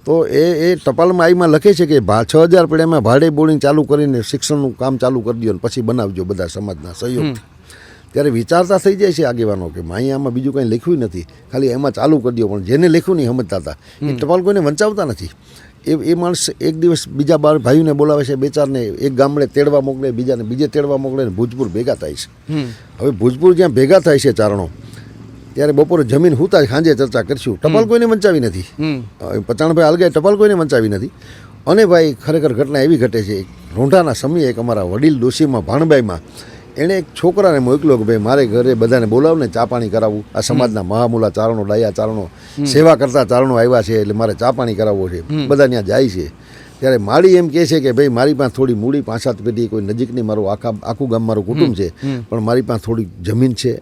A: તો એ ટપાલમાં આઈમાં લખે છે કે 6,000 પેઢીમાં ભાડે બોર્ડિંગ ચાલુ કરીને શિક્ષણનું કામ ચાલુ કરી દો ને પછી બનાવજો બધા સમાજના સહયોગથી. ત્યારે વિચારતા થઈ જાય છે આગેવાનો કે માઈ આમાં બીજું કંઈ લખ્યું નથી, ખાલી એમાં ચાલુ કરી દો. પણ જેને લખ્યું નહીં સમજતા હતા એ ટપાલ કોઈને વંચાવતા નથી. એ માણસ એક દિવસ બીજા બાર ભાઈઓને બોલાવે છે, બે ચારને એક ગામડે તેડવા મોકલે, બીજાને બીજે તેડવા મોકલે ને ભુજપુર ભેગા થાય છે. હવે ભુજપુર જ્યાં ભેગા થાય છે ચારણો, ત્યારે બપોરે જમીન હુતા સાંજે ચર્ચા કરશું. ટપાલ કોઈને વંચાવી નથી, પચાણભાઈ હાલગાય ટપાલ કોઈને વંચાવી નથી. અને ભાઈ ખરેખર ઘટના એવી ઘટે છે, રોંઢાના સમયે એક અમારા વડીલ ડોશીમાં ભાણબાઈમાં એણે એક છોકરાને મોકલ્યો કે ભાઈ મારે ઘરે બધાને બોલાવને ચા પાણી કરાવવું, આ સમાજના મહામૂલા ચારણો, ડાયા ચારણો, સેવા કરતા ચારણો આવ્યા છે એટલે મારે ચા પાણી કરાવવો છે. બધા ત્યાં જાય છે. ત્યારે માળી એમ કહે છે કે ભાઈ મારી પાસે થોડી મૂડી 5-7 પેઢી કોઈ નજીકની મારું આખું ગામ મારું કુટુંબ છે, પણ મારી પાસે થોડી જમીન છે,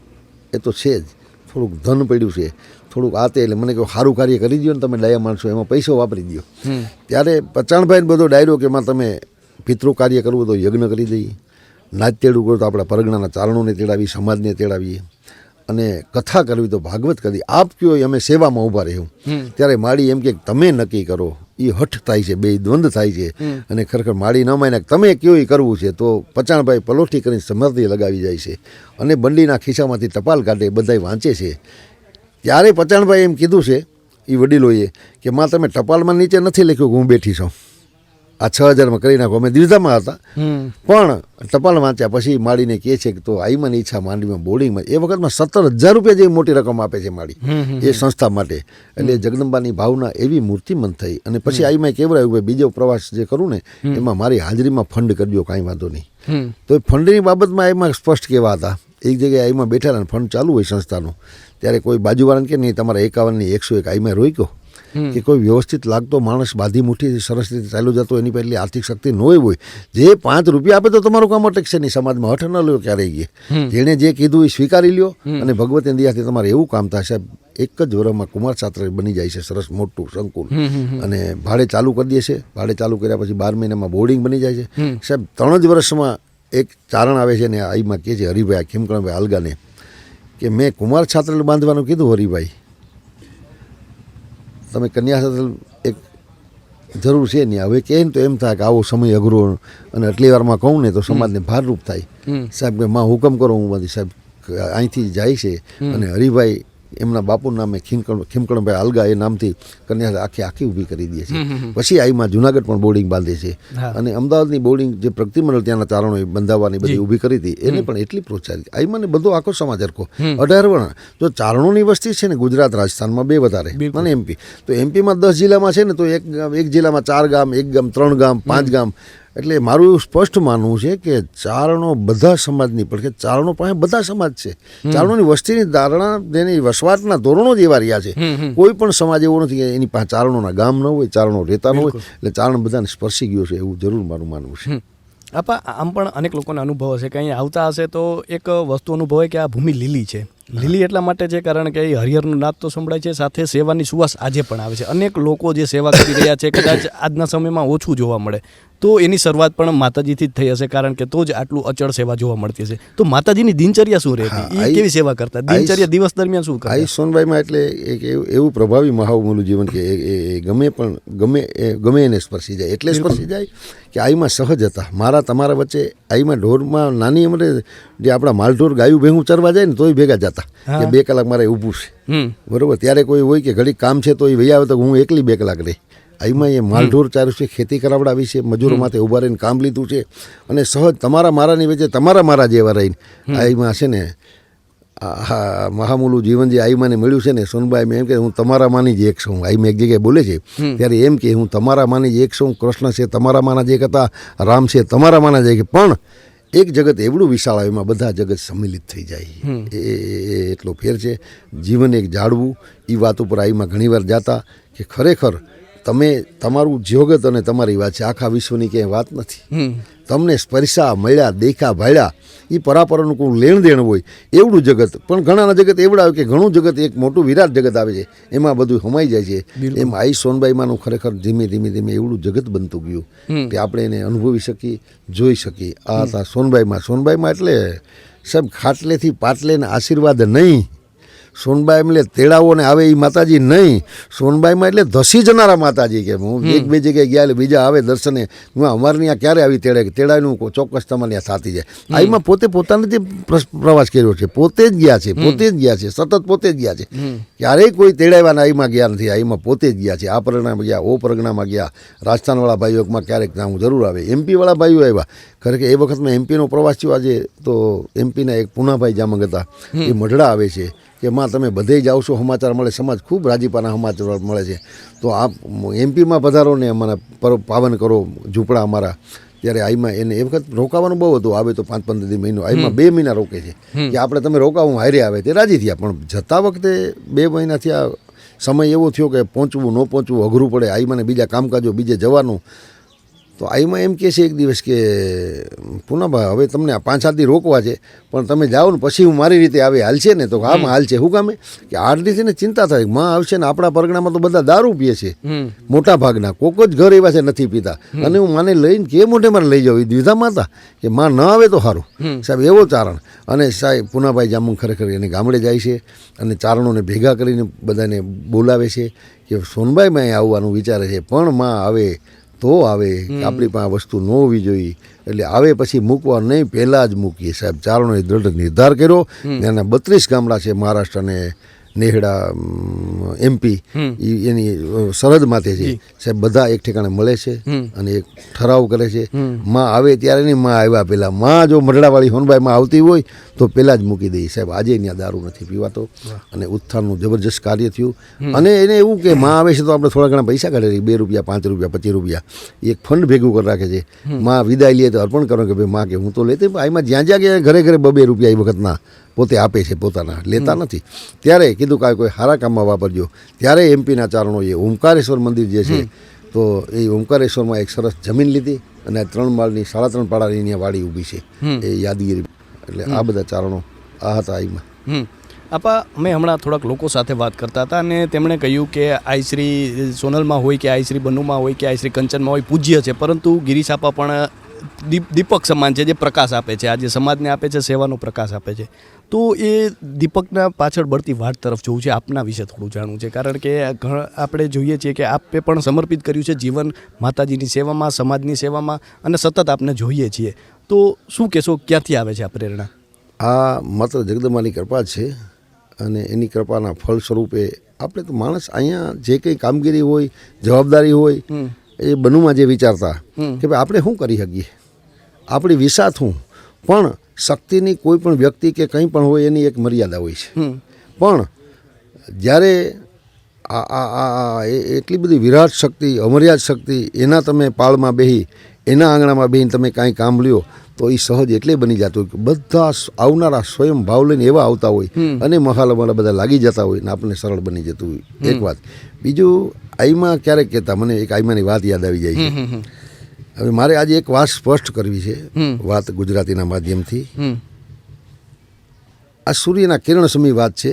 A: એ તો છે જ, થોડુંક ધન પડ્યું છે, થોડુંક આ તે, એટલે મને કહો સારું કાર્ય કરી દો ને તમે ડાયા માણસો, એમાં પૈસો વાપરી દો. ત્યારે પચાણભાઈને બધો ડાયરો કે એમાં તમે પિતૃ કાર્ય કરવું તો યજ્ઞ કરી દઈએ, નાચ તેડું કરો તો આપણા પરગણાના ચારણોને તેડાવી, સમાજને તેડાવીએ, અને કથા કરવી તો ભાગવત કરી. આપ કયો અમે સેવામાં ઊભા રહ્યું. ત્યારે માળી એમ કે તમે નક્કી કરો. એ હઠ થાય છે, બે દ્વંદ થાય છે. અને ખરેખર માળી ન માને તમે કયો એ કરવું છે. તો પચાણભાઈ પલોઠી કરીને સમર્થી લગાવી જાય છે અને બંડીના ખિસ્સામાંથી ટપાલ કાઢે, બધાય વાંચે છે. ત્યારે પચાણભાઈ એમ કીધું છે એ વડીલોએ કે માં તમે ટપાલમાં નીચે નથી લખ્યું કે હું બેઠી છું, આ 6000 કરી નાખો. અમે દ્વિધામાં હતા, પણ ટપાલ વાંચ્યા પછી માળીને કહે છે કે તો આઈમાની ઈચ્છા માંડવીમાં બોર્ડિંગમાં એ વખતમાં 17,000 રૂપિયા જેવી મોટી રકમ આપે છે માળી એ સંસ્થા માટે. એટલે જગદંબાની ભાવના એવી મૂર્તિમંત થઈ. અને પછી આઈમાં કેવડાવ્યું કે બીજો પ્રવાસ જે કરું ને એમાં મારી હાજરીમાં ફંડ કરજો, કાંઈ વાંધો નહીં. તો એ ફંડની બાબતમાં એમાં સ્પષ્ટ કહેવા હતા. એક જગ્યાએ આઈમાં બેઠા ને ફંડ ચાલુ હોય સંસ્થાનું, ત્યારે કોઈ બાજુવાળાને કે નહીં તમારા 51 101 આઈમાં રોક્યો કે કોઈ વ્યવસ્થિત લાગતો માણસ બાધી મુઠ્ઠી સરસ રીતે ચાલ્યો જતો, એની પહેલી આર્થિક શક્તિ ન હોય, જે 5 રૂપિયા આપે તો તમારું કામ અટકશે નહીં, સમાજમાં હઠ ન લ્યો ક્યારેય ગયે. જેણે જે કીધું એ સ્વીકારી લ્યો અને ભગવતી દયાથી તમારે એવું કામ થાય. સાહેબ એક જ વર્ષમાં કુમાર છાત્ર બની જાય છે, સરસ મોટું સંકુલ, અને ભાડે ચાલુ કરી દે છે. ભાડે ચાલુ કર્યા પછી 12 મહિનામાં બોર્ડિંગ બની જાય છે. સાહેબ 3 જ વર્ષમાં એક ચારણ આવે છે ને આઈમાં કહે છે હરિભાઈ ખીમકરણભાઈ હાલગાને કે મેં કુમાર છાત્ર બાંધવાનું કીધું, હરિભાઈ તમે કન્યા સાથે એક જરૂર છે નહીં. હવે કહે ને તો એમ થાય કે આવો સમય અઘરો, અને આટલી વારમાં કહું ને તો સમાજને ભારરૂપ થાય. સાહેબ કે માં હુકમ કરો. હું બધી સાહેબ અહીંથી જાય છે અને હરિભાઈ એમના બાપુનું નામે ખીમકરણભાઈ હાલગા એ નામથી કન્યા આખી ઊભી કરી દે છે. પછી આઈમાં જુનાગઢ પણ બોર્ડિંગ બાંધે છે. અને અમદાવાદની બોર્ડિંગ જે પ્રગતિમંડળ ત્યાંના ચારણોએ બંધાવવાની બધી ઊભી કરી હતી એને પણ એટલી પ્રોત્સાહિત. આઈમાં ને બધો આખો સમાજ હરખો 18 વર્ષ. જો ચારણોની વસ્તી છે ને ગુજરાત રાજસ્થાનમાં 2 વધારે અને એમપી, તો એમપીમાં 10 જિલ્લામાં છે ને, તો એક જિલ્લામાં 4 ગામ, 1 ગામ 3 ગામ 5 ગામ. એટલે મારું એવું સ્પષ્ટ માનવું છે કે ચારણો બધા સમાજની પડખે, ચારણો પાસે બધા સમાજ છે. ચારણોની વસ્તીની ધારણા, તેની વસવાટના ધોરણો જ એવા રહ્યા છે. કોઈ પણ સમાજ એવો નથી કે એની પાસે ચારણોના ગામ ન હોય, ચારણો રહેતા ન હોય. એટલે ચારણ બધાને સ્પર્શી ગયો છે, એવું જરૂર મારું માનવું છે.
B: આપા આમ પણ અનેક લોકોને અનુભવ હશે કે અહીં આવતા હશે તો એક વસ્તુ અનુભવે કે આ ભૂમિ લીલી છે. લીલી એટલા માટે છે કારણ કે એ હરિહરનું નાદ તો સંભળાય છે, સાથે સેવાની સુવાસ આજે પણ આવે છે. અનેક લોકો જે સેવા કરી રહ્યા છે કદાચ આજના સમયમાં ઓછું જોવા મળે, તો એની શરૂઆત પણ માતાજીથી જ થઈ હશે, કારણ કે તો જ આટલું અચળ સેવા જોવા મળતી હશે. તો માતાજીની દિનચર્યા શું રહેતી, એ કેવી સેવા કરતા, દિનચર્યા દિવસ દરમિયાન શું કરતા?
A: સોનબાઈમાં એટલે એક એવું પ્રભાવી મહામૂલું જીવન કે એ ગમે એને સ્પર્શી જાય, એટલે સ્પર્શી જાય કે આઈમાં સહજ હતા. મારા તમારા વચ્ચે આઈમાં ઢોરમાં નાની અમરે જે આપણા માલઢોર ગાયું ભેગું ચરવા જાય ને તોય ભેગા જતા કે 2 કલાક મારે ઊભું છે, બરોબર. ત્યારે કોઈ હોય કે ઘડી કામ છે તો એ વહી આવે તો હું એકલી 2 કલાક રહી. આઈમાં એ માલઢોર ચાર્યું છે, ખેતી કરાવડાવી છે, મજૂરો માથે ઊભા રહીને કામ લીધું છે, અને સહજ તમારા મારાની વચ્ચે તમારા મારા જેવા રહીને આઈમાં છે ને આ મહામૂલું જીવન જે આઈમાને મળ્યું છે ને. સોનબાઈ એમ કે હું તમારા માની જ એક છું. આઈમાં એક જગ્યાએ બોલે છે ત્યારે એમ કે હું તમારા માની જ એક છું. કૃષ્ણ છે તમારા માના જ એક હતા, રામ છે તમારા માના જ એક. પણ એક જગત એવડું વિશાળ આવે, એમાં બધા જગત સંમિલિત થઈ જાય, એ એટલો ફેર છે. જીવન એક જાળવું, એ વાત ઉપર આઈમાં ઘણીવાર જાતા કે ખરેખર તમે તમારું જગત અને તમારી વાત છે, આખા વિશ્વની ક્યાંય વાત નથી. તમને સ્પર્શા મળ્યા, દેખા, ભાળ્યા, એ પરાપરનું કોઈ લેણ દેણ હોય એવડું જગત. પણ ઘણાના જગત એવડા આવે કે ઘણું જગત એક મોટું વિરાટ જગત આવે છે, એમાં બધું સમાઈ જાય છે. એમ આઈ સોનબાઈમાંનું ખરેખર ધીમે ધીમે એવડું જગત બનતું ગયું કે આપણે એને અનુભવી શકીએ, જોઈ શકીએ. આ હતા સોનબાઈમાં એટલે સાહેબ ખાટલેથી પાટલે ને આશીર્વાદ નહીં, સોનબાઈ એટલે તેડાઓને આવે એ માતાજી નહીં, સોનબાઈમાં એટલે ધસી જનારા માતાજી કે હું એક બે જગ્યાએ ગયા એટલે બીજા આવે દર્શને, હું અમારે ત્યાં ક્યારે આવી તેડાનું ચોક્કસ તમારે ત્યાં થતી જાય. આઈમાં પોતે પોતાને પ્રવાસ કર્યો છે, પોતે જ ગયા છે, સતત પોતે જ ગયા છે, ક્યારેય કોઈ તેડાવ્યાના આઈમાં ગયા નથી, આઈમાં પોતે જ ગયા છે. આ પરગણામાં ગયા, ઓ પરગણામાં ગયા, રાજસ્થાનવાળા ભાઈઓમાં ક્યારેક ત્યાં જરૂર આવે, એમપીવાળા ભાઈઓ આવ્યા. ખરેખર એ વખતમાં એમપીનો પ્રવાસ થયો. આજે તો એમપીના એક પુનાભાઈ જામંગ હતા, એ મઢડા આવે છે કે માં તમે બધે જાઓ છો, સમાચાર મળે, સમાજ ખૂબ રાજીપાના સમાચાર મળે છે, તો આપ એમપીમાં પધારો ને અમારા પાવન કરો ઝૂંપડા અમારા. ત્યારે આઈમાં એને એ વખત રોકાવાનું બહુ હતું, આવે તો 5-15 મહિનો, આઈમાં 2 મહિના રોકે છે કે આપણે તમે રોકાવું હારે આવે, તે રાજી થયા. પણ જતા વખતે 2 મહિના થયા, સમય એવો થયો કે પહોંચવું ન પહોંચવું અઘરું પડે, આઈમાં બીજા કામકાજો બીજે જવાનું. તો આઈમાં એમ કહે છે એક દિવસ કે પૂનાભાઈ હવે તમને 5-7 દી રોકવા છે, પણ તમે જાઓ ને પછી હું મારી રીતે આવે હાલશે ને? તો આમાં હાલશે. શું કામે કે 8 દીથી ને ચિંતા થાય, માં આવશે ને આપણા પરગણામાં તો બધા દારૂ પીએ છે મોટા ભાગના, કોક જ ઘર એવા છે નથી પીતા, અને હું માને લઈને કે મોઢે મારે લઈ જાઉં, એ દ્વિધામાં હતા કે માં ન આવે તો સારું સાહેબ, એવો ચારણ. અને સાહેબ પુનાભાઈ જામું ખરેખર એને ગામડે જાય છે અને ચારણોને ભેગા કરીને બધાને બોલાવે છે કે સોનબાઈમાં અહીં આવવાનું વિચારે છે, પણ માં આવે તો આવે, આપણી પાસે વસ્તુ ન હોવી જોઈએ, એટલે આવે પછી મૂકવા નહીં, પહેલાં જ મૂકીએ સાહેબ. ચારણોએ દ્રઢ નિર્ધાર કર્યો. એના 32 ગામડા છે મહારાષ્ટ્ર અને નેહડા એમપી, એની સરહદ માથે છે સાહેબ. બધા એક ઠેકાણે મળે છે અને એક ઠરાવ કરે છે. માં આવે ત્યારે નહીં, માં આવ્યા પહેલાં, માં જો મરડાવાળી હોનબાઈમાં આવતી હોય તો પહેલાં જ મૂકી દઈએ સાહેબ. આજે ત્યાં દારૂ નથી પીવાતો અને ઉત્થાનનું જબરજસ્ત કાર્ય થયું. અને એને એવું કે માં આવે છે તો આપણે થોડા ઘણા પૈસા કાઢે, 2 રૂપિયા, 5 રૂપિયા, 25 રૂપિયા એક ફંડ ભેગું કરી રાખે છે. માં વિદાય લે તો અર્પણ કરો કે ભાઈ માં કે હું તો લેતી, આમાં જ્યાં જ્યાં ઘરે ઘરે 2 રૂપિયા એ વખતના પોતે આપે છે, પોતાના લેતા નથી. ત્યારે કીધું કે કોઈ સારા કામમાં વાપરજો. ત્યારે એમપીના ચારણોએ ઓમકારેશ્વર મંદિર જે છે, તો એ ઓમકારેશ્વરમાં એક સરસ જમીન લીધી અને 3 માળની 3.5 પાડાની અહીંયા વાડી ઊભી છે, એ યાદગીરી. એટલે આ બધા ચારણો આ હતા આઈમાં.
B: આપા અમે હમણાં થોડાક લોકો સાથે વાત કરતા હતા અને તેમણે કહ્યું કે આઈ શ્રી સોનલમાં હોય કે આઈ શ્રી બન્નુમાં હોય કે આઈ શ્રી કંચનમાં હોય પૂજ્ય છે, પરંતુ ગિરીશ આપા પણ દીપક સમાન છે, જે પ્રકાશ આપે છે, આજે સમાજને આપે છે, સેવાનો પ્રકાશ આપે છે. તો એ દીપકના પાછળ બળતી વાટ તરફ જોવું છે. આપના વિશે થોડું જાણવું છે, કારણ કે આપણે જોઈએ છીએ કે આપે પણ સમર્પિત કર્યું છે જીવન માતાજીની સેવામાં, સમાજની સેવામાં, અને સતત આપને જોઈએ છીએ. તો શું કહેશો, ક્યાંથી આવે છે આ પ્રેરણા?
A: આ માત્ર જગદંબાની કૃપા છે અને એની કૃપાના ફળ સ્વરૂપે આપણે તો માણસ અહીંયા જે કંઈ કામગીરી હોય, જવાબદારી હોય, એ બનુમાં જે વિચારતા કે ભાઈ આપણે શું કરી શકીએ, આપણી વિસાત શું. પણ શક્તિની કોઈ પણ વ્યક્તિ કે કંઈ પણ હોય એની એક મર્યાદા હોય છે. પણ જ્યારે એટલી બધી વિરાટ શક્તિ, અમર્યાદ શક્તિ, એના તમે પાળમાં બેહી, એના આંગણામાં બેહીને તમે કાંઈ કામ લ્યો તો એ સહજ એટલે બની જતું હોય કે બધા આવનારા સ્વયં ભાવ લઈને એવા આવતા હોય અને મહાલમાલા બધા લાગી જતા હોય ને આપણને સરળ બની જતું હોય. એક વાત. બીજું આઈમાં ક્યારેક કહેતા, મને એક આઈમાની વાત યાદ આવી જાય છે. હવે મારે આજે એક વાત સ્પષ્ટ કરવી છે, વાત ગુજરાતીના માધ્યમથી. આ સૂર્યના કિરણ સમી વાત છે.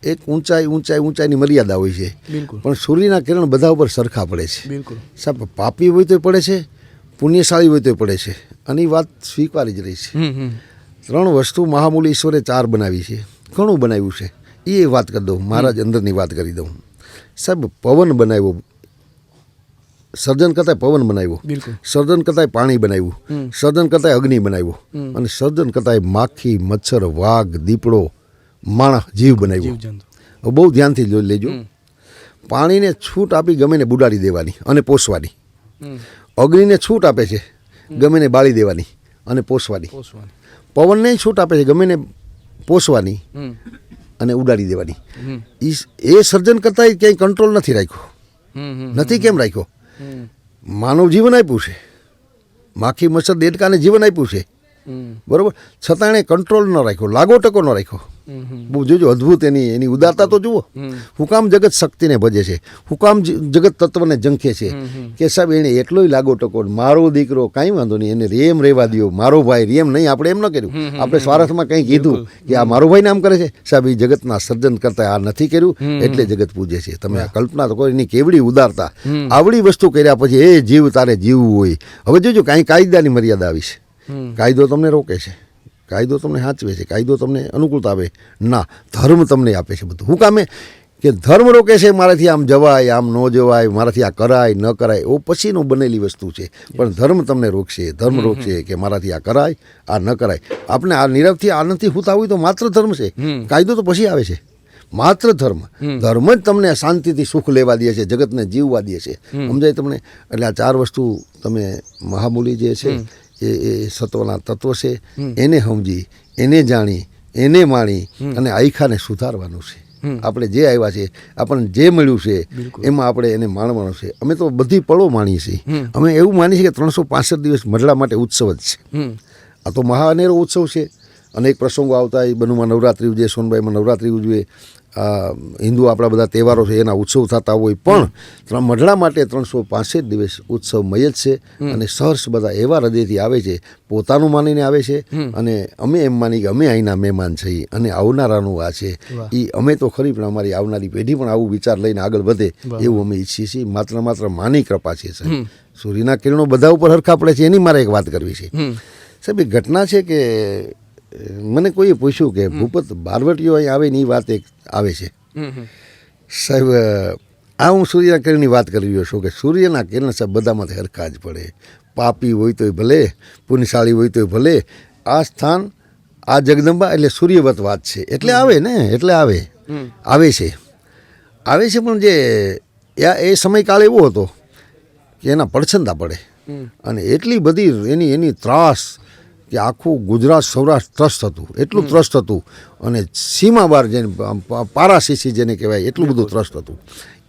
A: એક ઊંચાઈની મર્યાદા હોય છે, પણ સૂર્યના કિરણ બધા ઉપર સરખા પડે છે સાહેબ. પાપી હોય તો પડે છે, પુણ્યશાળી હોય તો પડે છે, અને એ વાત સ્વીકારી જ રહી છે. 3 વસ્તુ મહામૂલી ઈશ્વરે 4 બનાવી છે, ઘણું બનાવ્યું છે. એ વાત કરી દઉં, મારા જ અંદરની વાત કરી દઉં સાહેબ. પવન બનાવ્યો, સર્જન કરતાં પવન બનાવ્યો, સર્જન કરતાં પાણી બનાવ્યું, સર્જન કરતાં અગ્નિ બનાવ્યો, અને સર્જન કરતાં માખી, મચ્છર, વાઘ, દીપડો, માણસ, જીવ બનાવ્યો. બહુ ધ્યાનથી લેજો. પાણીને છૂટ આપી ગમે ને બુડાડી દેવાની અને પોષવાની. અગ્નિને છૂટ આપે છે, ગમે ને બાળી દેવાની અને પોષવાની. પવનને છૂટ આપે છે, ગમે ને પોષવાની અને ઉડાડી દેવાની. એ સર્જન કરતાં ક્યાંય કંટ્રોલ નથી રાખ્યો. નથી કેમ રાખ્યો? માનવ જીવન આપ્યું છે, માખી મચ્છર દેડકાને જીવન આપ્યું છે, બરોબર, છતાં એણે કંટ્રોલ ન રાખ્યો, લાગો ટકો ન રાખ્યો. બહુ જોજો, અદ્ભુત એની ઉદારતા તો જુઓ. હુકામ જગત શક્તિને ભજે છે, હુકામ જગત તત્વને ઝંખે છે કે સાહેબ એણે એટલોય લાગો ટકો, મારો દીકરો કાંઈ વાંધો નહીં, એને રેમ રહેવા દો, મારો ભાઈ રેમ નહીં. આપણે એમ ન કર્યું, આપણે સ્વાર્થમાં કંઈ કીધું કે આ મારો ભાઈ નામ કરે છે સાહેબ. એ જગતના સર્જન કરતા આ નથી કર્યું એટલે જગત પૂજે છે. તમે આ કલ્પના તો કરો, એની કેવડી ઉદારતા. આવડી વસ્તુ કર્યા પછી એ જીવ તારે જીવવું હોય. હવે જોજો કાંઈ કાયદાની મર્યાદા આવી છે, કાયદો તમને રોકે છે, કાયદો તમને સાચવે છે, કાયદો તમને અનુકૂળતા આવે ના, ધર્મ તમને આપે છે બધું. હું કામે કે ધર્મ રોકે છે મારાથી આમ જવાય, આમ ન જવાય, મારાથી આ કરાય ન કરાય, એ પછીનું બનેલી વસ્તુ છે. પણ ધર્મ તમને રોકશે, ધર્મ રોકશે કે મારાથી આ કરાય, આ ન કરાય. આપણે આ નીરવથી આનંદથી હોતા હોય તો માત્ર ધર્મ છે, કાયદો તો પછી આવે છે. માત્ર ધર્મ જ તમને શાંતિથી સુખ લેવા દે છે, જગતને જીવવા દે છે. સમજાય તમને? એટલે આ 4 વસ્તુ તમે મહામૂલી જે છે એ સત્વના તત્વ છે, એને સમજી, એને જાણી, એને માણી અને આયખાને સુધારવાનું છે. આપણે જે આવ્યા છે, આપણને જે મળ્યું છે એમાં આપણે એને માણવાનું છે. અમે તો બધી પળો માણીએ છીએ. અમે એવું માનીએ છીએ કે 365 દિવસ મઢડા માટે ઉત્સવ જ છે. આ તો મહાઅનેરો ઉત્સવ છે. અનેક પ્રસંગો આવતા હોય, બનુમાં નવરાત્રિ ઉજવે, સોનબાઈમાં નવરાત્રિ ઉજવે, હિન્દુ આપણા બધા તહેવારો છે એના ઉત્સવ થતા હોય, પણ મઢડા માટે 365 દિવસ ઉત્સવમય જ છે. અને સહર્ષ બધા એવા હૃદયથી આવે છે, પોતાનું માનીને આવે છે. અને અમે એમ માની કે અમે અહીંના મહેમાન છીએ અને આવનારાનું આ છે એ અમે તો ખરી, પણ અમારી આવનારી પેઢી પણ આવું વિચાર લઈને આગળ વધે એવું અમે ઈચ્છીએ છીએ. માત્ર માની કૃપા છે સાહેબ. સૂર્યના કિરણો બધા ઉપર હરખા પડે છે. એની મારે એક વાત કરવી છે સાહેબ. એક ઘટના છે કે મને કોઈએ પૂછ્યું કે ભૂપત બારવટીઓ અહીં આવે ને એ વાત એક આવે છે સાહેબ. આ હું સૂર્યના કિરણની વાત કરી રહ્યો છું કે સૂર્યના કિરણ સાહેબ બધામાંથી હરખા જ પડે. પાપી હોય તોય ભલે, પુણ્યશાળી હોય તોય ભલે. આ સ્થાન, આ જગદંબા એટલે સૂર્યવત વાત છે. એટલે આવે ને, એટલે આવે છે. પણ જે એ સમયકાળ એવો હતો કે એના પડછંદા પડે અને એટલી બધી એની ત્રાસ કે આખું ગુજરાત સૌરાષ્ટ્ર ત્રસ્ત હતું, એટલું ત્રસ્ત હતું. અને સીમા બહાર જેને પારાશીસી જેને કહેવાય એટલું બધું ત્રસ્ત હતું.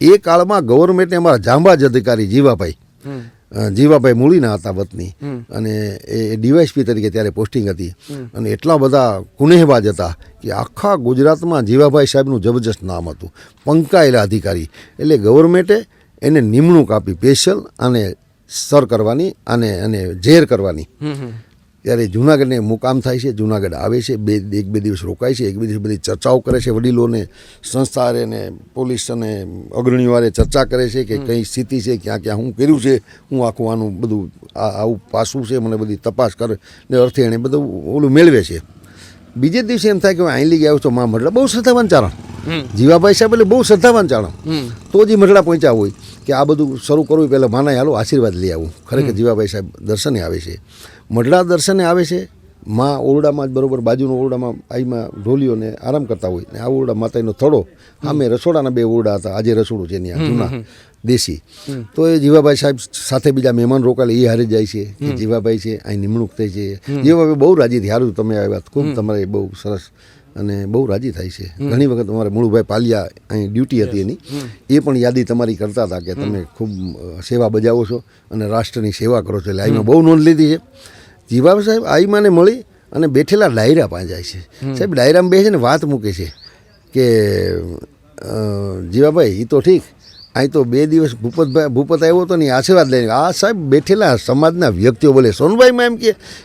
A: એ કાળમાં ગવર્મેન્ટને અમારા જાંબાજ અધિકારી જીવાભાઈ મૂળીના હતા વતની, અને એ ડીવાયસપી તરીકે ત્યારે પોસ્ટિંગ હતી. અને એટલા બધા કુનેહબાજ હતા કે આખા ગુજરાતમાં જીવાભાઈ સાહેબનું જબરજસ્ત નામ હતું, પંકાયેલા અધિકારી. એટલે ગવર્મેન્ટે એને નિમણૂક આપી સ્પેશિયલ અને સર કરવાની અને ઝેર કરવાની. ત્યારે જુનાગઢને મુકામ થાય છે, જુનાગઢ આવે છે, એક બે દિવસ રોકાય છે, એક બે દિવસ બધી ચર્ચાઓ કરે છે, વડીલોને, સંસ્થા અને પોલીસ અને અગ્રણીવારે ચર્ચા કરે છે કે કઈ સ્થિતિ છે, ક્યાં ક્યાં હું કર્યું છે, હું આખું આનું બધું આવું પાસું છે, મને બધી તપાસ કરે ને અર્થે એણે બધું ઓલું મેળવે છે. બીજે દિવસે એમ થાય કે હું અહીં લઈ ગયા છું મઢડા. બહુ શ્રદ્ધાવાન ચારણ જીવાભાઈ સાહેબ, એટલે બહુ શ્રદ્ધાવાન ચારણ. તો જ મઢડા પહોંચ્યા હોય કે આ બધું શરૂ કરવું પહેલાં માના હાલો આશીર્વાદ લઈ આવું. ખરેખર જીવાભાઈ સાહેબ દર્શને આવે છે, મઢડા દર્શને આવે છે. માં ઓરડામાં જ બરોબર બાજુનો ઓરડામાં આઈમાં ઢોલીઓને આરામ કરતા હોય ને આ ઓરડા માતાનો થડો, આમે રસોડાના 2 ઓરડા હતા. આજે રસોડું છે ત્યાં જૂના દેશી. તો એ જીવાભાઈ સાહેબ સાથે બીજા મહેમાન રોકાયેલા એ હારે જાય છે કે જીવાભાઈ છે અહીં નિમણૂક થઈ છે. જીવાભાઈ બહુ રાજી થઈ, સારું તમે આવ્યા, ખૂબ તમારે બહુ સરસ, અને બહુ રાજી થાય છે. ઘણી વખત અમારે મૂળભાઈ પાલિયા અહીં ડ્યુટી હતી એની, એ પણ યાદી તમારી કરતા હતા કે તમે ખૂબ સેવા બજાવો છો અને રાષ્ટ્રની સેવા કરો છો. એટલે આઈમાં બહુ નોંધ લીધી છે. જીવાભાઈ સાહેબ આઈમાને મળી અને બેઠેલા ડાયરા પાસે જાય છે. સાહેબ ડાયરામાં બેસે ને વાત મૂકે છે કે જીવાભાઈ એ તો ઠીક, અહીં તો 2 દિવસ ભૂપત આવ્યો હતો ને આશીર્વાદ લઈને. આ સાહેબ બેઠેલા સમાજના વ્યક્તિઓ બોલે સોનભાઈમાં એમ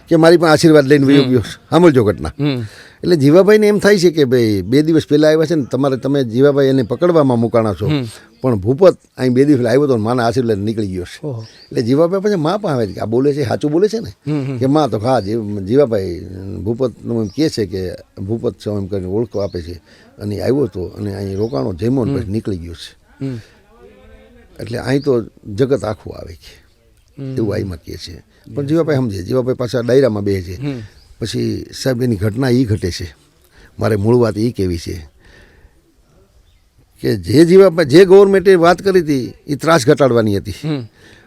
A: કે મારી પાસે આશીર્વાદ લઈને વયો ગયો. સાંભળજો ઘટના. એટલે જીવાભાઈને એમ થાય છે કે ભાઈ 2 દિવસ પહેલાં આવ્યા છે ને તમે જીવાભાઈ એને પકડવામાં મુકાણા છો, પણ ભૂપત અહીં 2 દિવસ આવ્યો હતો માના આશીર્વાદ નીકળી ગયો છે. એટલે જીવાભાઈ પછી મા પણ આવે છે કે આ બોલે છે સાચું બોલે છે ને, કે માં તો હા જીવાભાઈ ભૂપતનું એમ કહે છે કે ભૂપત છે એમ કરીને ઓળખો આપે છે, અને આવ્યો હતો અને અહીં રોકાણો જમ્યો પછી નીકળી ગયો છે. એટલે અહીં તો જગત આખું આવે છે એવું આઈમાં કહે છે. પણ જીવાભાઈ સમજે, જીવાભાઈ પાછા ડાયરામાં બે છે. પછી સાહેબ એની ઘટના એ ઘટે છે. મારે મૂળ વાત એ કહેવી છે કે જે ગવર્મેન્ટે વાત કરી હતી એ ત્રાસ ઘટાડવાની હતી,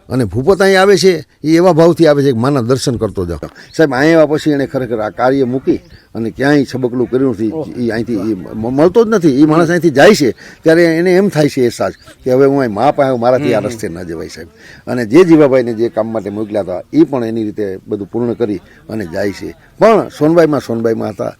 A: અને ભૂપત અહીં આવે છે એ એવા ભાવથી આવે છે કે માના દર્શન કરતો જાઓ. સાહેબ અહીં આવ્યા પછી એણે ખરેખર આ કાર્ય મૂકી અને ક્યાંય છબકલું કર્યું નથી. એ અહીંથી મળતો જ નથી. એ માણસ અહીંથી જાય છે ત્યારે એને એમ થાય છે અહેસાસ કે હવે હું અહીં મા પાસે મારાથી આ રસ્તે ન જવાય સાહેબ. અને જે જીવાભાઈને જે કામ માટે મોકલ્યા હતા એ પણ એની રીતે બધું પૂર્ણ કરી અને જાય છે. પણ સોનબાઈમાં હતા.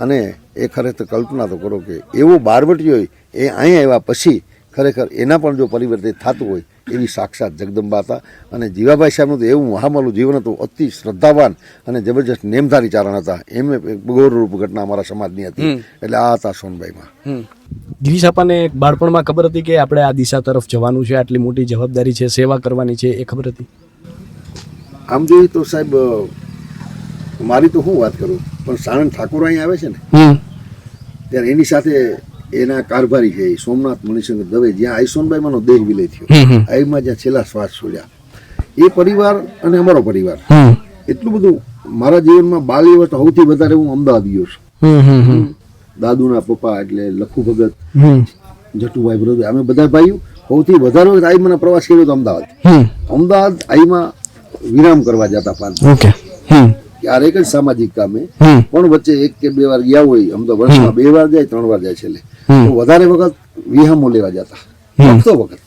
A: અને એ ખરેખર કલ્પના તો કરો કે એવો બારવટીયો એ અહીં આવ્યા પછી ખરેખર એના પણ જો પરિવર્તિત થતું હોય એવી સાક્ષાત જગદંબા હતા. અને જીવાભાઈ સાહેબનું તો એવું મહામાલું જીવન હતું, અતિ શ્રદ્ધાવાન અને જબરજસ્ત નેમધારી ચારણ હતા. એમ ગૌરવરૂપ ઘટના અમારા સમાજની હતી. એટલે આ હતા સોનબાઈમાં.
B: ગિરીશ આપાને બાળપણમાં ખબર હતી કે આપણે આ દિશા તરફ જવાનું છે, આટલી મોટી જવાબદારી છે, સેવા કરવાની છે, એ ખબર હતી?
A: આમ જોઈએ તો સાહેબ મારી તો હું વાત કરું, પણ સાણંદ ઠાકોર અહીં આવે છે ને ત્યારે એની સાથે એના કારભારી છે સોમનાથ મણિશંકર દવે, જ્યાં આઈસોનબાઈમાંનો દેહ વિલય થયો, આઈમાં જ્યાં છેલ્લા શ્વાસ છોડ્યા, એ પરિવાર અને અમારો પરિવાર એટલું બધું મારા જીવનમાં બાલી વખત સૌથી વધારે હું અમદાવાદ ગયો છું. દાદુના પપ્પા એટલે લખુ ભગત, જટુભાઈ બ્રધર, અમે બધા ભાઈઓ સૌથી વધારે વખત આઈમાના પ્રવાસ કર્યો તો અમદાવાદ. અમદાવાદ આઈમાં વિરામ કરવા જતા પાંચ ક્યારેક જ સામાજિક કામે, પણ વચ્ચે 1 કે 2 વાર ગયા હોય, આમ તો વર્ષમાં 2 વાર જાય 3 વાર જાય છેલ્લે, તો વધારે વખત વિહામો લેવા જતા. વખતો વખત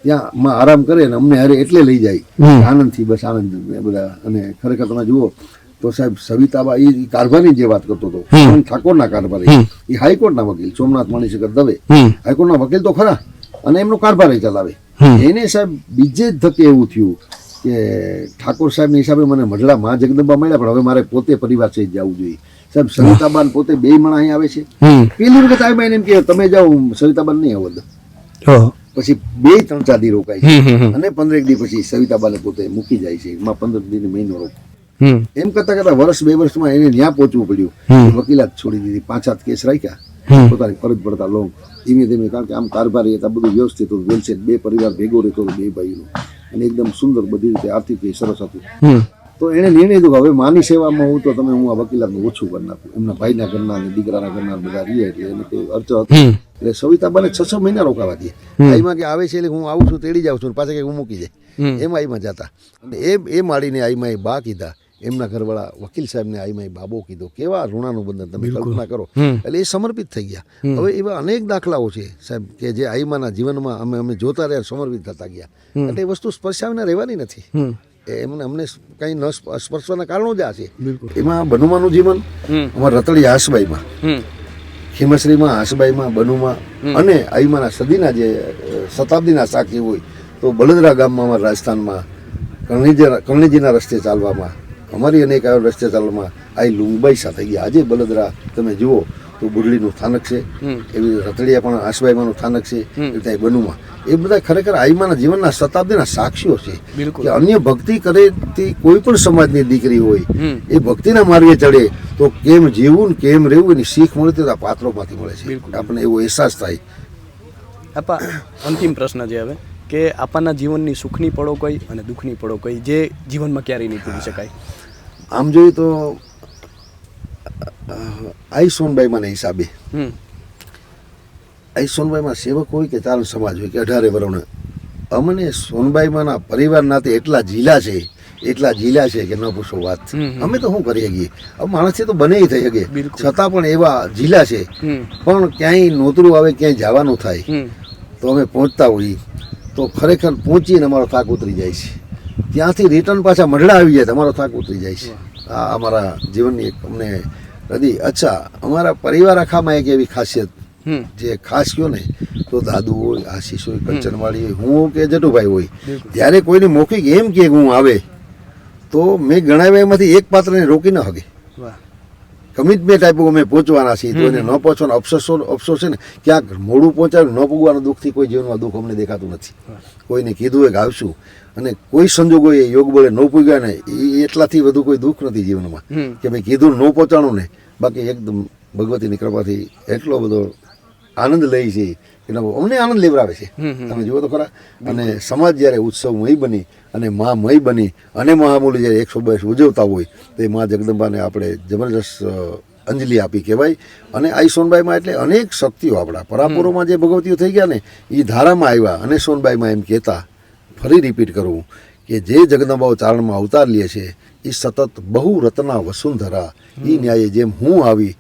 A: ત્યાં માં આરામ કરે ને અમને હારે એટલે લઈ જાય આનંદથી, બસ આનંદ બધા. અને ખરેખર તમે જુઓ તો સાહેબ સવિતાબા એ કારભારી જે વાત કરતો હતો, ઠાકોરના કારભારી, એ હાઈકોર્ટના વકીલ સોમનાથ મણિશંકર દવે, હાઈકોર્ટના વકીલ તો ખરા, અને એમનો કારભારી ચલાવે. એને સાહેબ બીજે જ ધકે એવું થયું કે ઠાકોર સાહેબના હિસાબે મને મઢડા માં જગદંબા મળ્યા, પણ હવે મારે પોતે પરિવાર સહિત જવું જોઈએ. સાહેબ સવિતાબાન પોતે 2 મણા અહીં આવે છે. પેલી વખત આવીને એમ કે તમે જાઓ, સવિતાબાન નહીં આવો. પછી 2-3 દી રોકાય છે, અને 15 દી પછી સવિતાબાને પોતે મૂકી જાય છે. માં 15 દી મહિનો રોકો. એમ કરતા કરતા વર્ષ 2 વર્ષમાં એને ત્યાં પહોંચવું પડ્યું. વકીલાત છોડી દીધી, 5-7 કેસ રાખ્યા, પોતાની ફરજ પડતા લોંગ ધીમે ધીમે, કારણ કે આમ કારભારી હતા, બધું વ્યવસ્થિત હતું, વેલસેટ, 2 પરિવાર ભેગો રહેતો હતો, 2 ભાઈનો, અને એકદમ સુંદર બધી રીતે આર્થિક સરસ હતું. તો એને નિર્ણય લીધો હવે માની સેવામાં હું તો હું આ વકીલાતનું ઓછું કરી નાખું. એમના ભાઈના ઘરના અને દીકરાના ઘરના બધા રહીએ એટલે એને કોઈ અર્ચો હતો. એટલે સવિતાબાને 6-6 મહિના રોકાવા દે. આઈમાં કે આવે છે એટલે હું આવું છું, તેડી જાઉં છું, પાછા કે હું મૂકી જાય, એમાં આઈમાં જતા. અને એ માળીને આઈમાં એ બા કીધા, એમના ઘરવાળા વકીલ સાહેબને આઈમાં એ બાબો કીધો. કેવા ઋણાનું બંધન, તમે કલ્પના કરો. એટલે એ સમર્પિત થઈ ગયા. હવે એવા અનેક દાખલાઓ છે સાહેબ કે જે આઈમાના જીવનમાં અમે જોતા રહ્યા, સમર્પિત થતા ગયા. એટલે એ વસ્તુ સ્પર્શાવીને રહેવાની નથી. એમને અમને કઈ ન સ્પર્શવાના કારણો જ આ છે. એમાં બનુમાનું જીવન, અમારા રતડી હાસબાઈમાં, ખીમશ્રીમાં, હાસબાઈમાં, બનુમાં, અને આઈમાના સદીના જે શતાબ્દીના સાક્ષી હોય તો બળદરા ગામમાં, અમારા રાજસ્થાનમાં કર્ણજીના રસ્તે ચાલવામાં, અમારી અનેક રસ્તે ચાલવામાં આઈ લુંગબાઈ સાથે ગયા. આજે બળદરા તમે જુઓ તો બુરલીનું સ્થાનક છે, એવી રતડિયા પણ હાસબાઈમાંનું સ્થાનક છે, એ ત્યાં બનુમાં. એ બધા ખરેખર આઈમાના જીવનના શતાબ્દીના સાક્ષીઓ છે કે અન્ય ભક્તિ કરેથી કોઈ પણ સમાજની દીકરી હોય એ ભક્તિના માર્ગે ચડે તો કેમ જીવવું ને કેમ રહેવું એની શીખ મળતી આ પાત્રોમાંથી મળે છે. આપણને એવો અહેસાસ થાય.
B: આપા અંતિમ પ્રશ્ન છે હવે કે આપણા જીવનની સુખની પળો કઈ અને દુઃખની પળો કઈ જે જીવનમાં ક્યારેય નહીં ભૂલી શકાય?
A: આમ જોઈએ તો આઈ સોનબાઈમાં હિસાબે આઈ સોનબાઈમાં સેવક હોય કે ચારણ સમાજ હોય કે 18 વર્ષના, અમને સોનબાઈમાંના પરિવાર નાતે એટલા જીલા છે કે ન પૂછો વાત. અમે તો શું કરી શકીએ, હવે માણસથી તો બને થઈ શકે, છતાં પણ એવા જીલા છે. પણ ક્યાંય નોતરું આવે, ક્યાંય જવાનું થાય તો અમે પહોંચતા હોઈએ તો ખરેખર પહોંચીને અમારો થાક ઉતરી જાય છે. ત્યાંથી રિટર્ન પાછા મઢડા આવી જાય તો અમારો થાક ઉતરી જાય છે. આ અમારા જીવનની એક અમને હૃદય. અચ્છા, અમારા પરિવાર આખામાં એક એવી ખાસિયત જે ખાસ કયો ને તો દાદુ હોય, આશીષ હોય, કંચનવાળી હોય, હું કે જટુભાઈ હોય, જ્યારે કોઈને મૌખિક એમ કે હું આવે તો મેં ગણાવ્યા એમાંથી એક પાત્રને રોકી ન શકે. કમિટમેન્ટ આપ્યું અમે પહોંચવાના છીએ, તો એને ન પહોંચવાનો અફસોસ છે ને, ક્યાંક મોડું પહોંચાડ્યું ન પૂગવાનું દુઃખથી કોઈ જીવનમાં દુઃખ અમને દેખાતું નથી. કોઈને કીધું હોય કે આવશું અને કોઈ સંજોગો એ યોગ બળે ન પૂગ્યા ને, એ એટલાથી વધુ કોઈ દુઃખ નથી જીવનમાં કે ભાઈ કીધું ન પહોંચાડું ને. બાકી એકદમ ભગવતીની કૃપાથી એટલો બધો આનંદ લઈ છે કે અમને આનંદ લેવડાવે છે. તમે જુઓ તો ખરા. અને સમાજ જ્યારે ઉત્સવમય બની અને મહામય બની અને મહામૂલી જ્યારે 122 ઉજવતા હોય તો એ મા જગદંબાને આપણે જબરજસ્ત અંજલિ આપી કહેવાય. અને આઈ સોનબાઈમાં એટલે અનેક શક્તિઓ આપણા પરાપરોમાં જે ભગવતીઓ થઈ ગયા ને એ ધારામાં આવ્યા. અને સોનબાઈમાં એમ કહેતા, ફરી રિપીટ કરવું કે જે જગદંબાઓ ચારણમાં અવતાર લે છે એ સતત બહુ રત્ના વસુંધરા, એ ન્યાયે જેમ હું આવી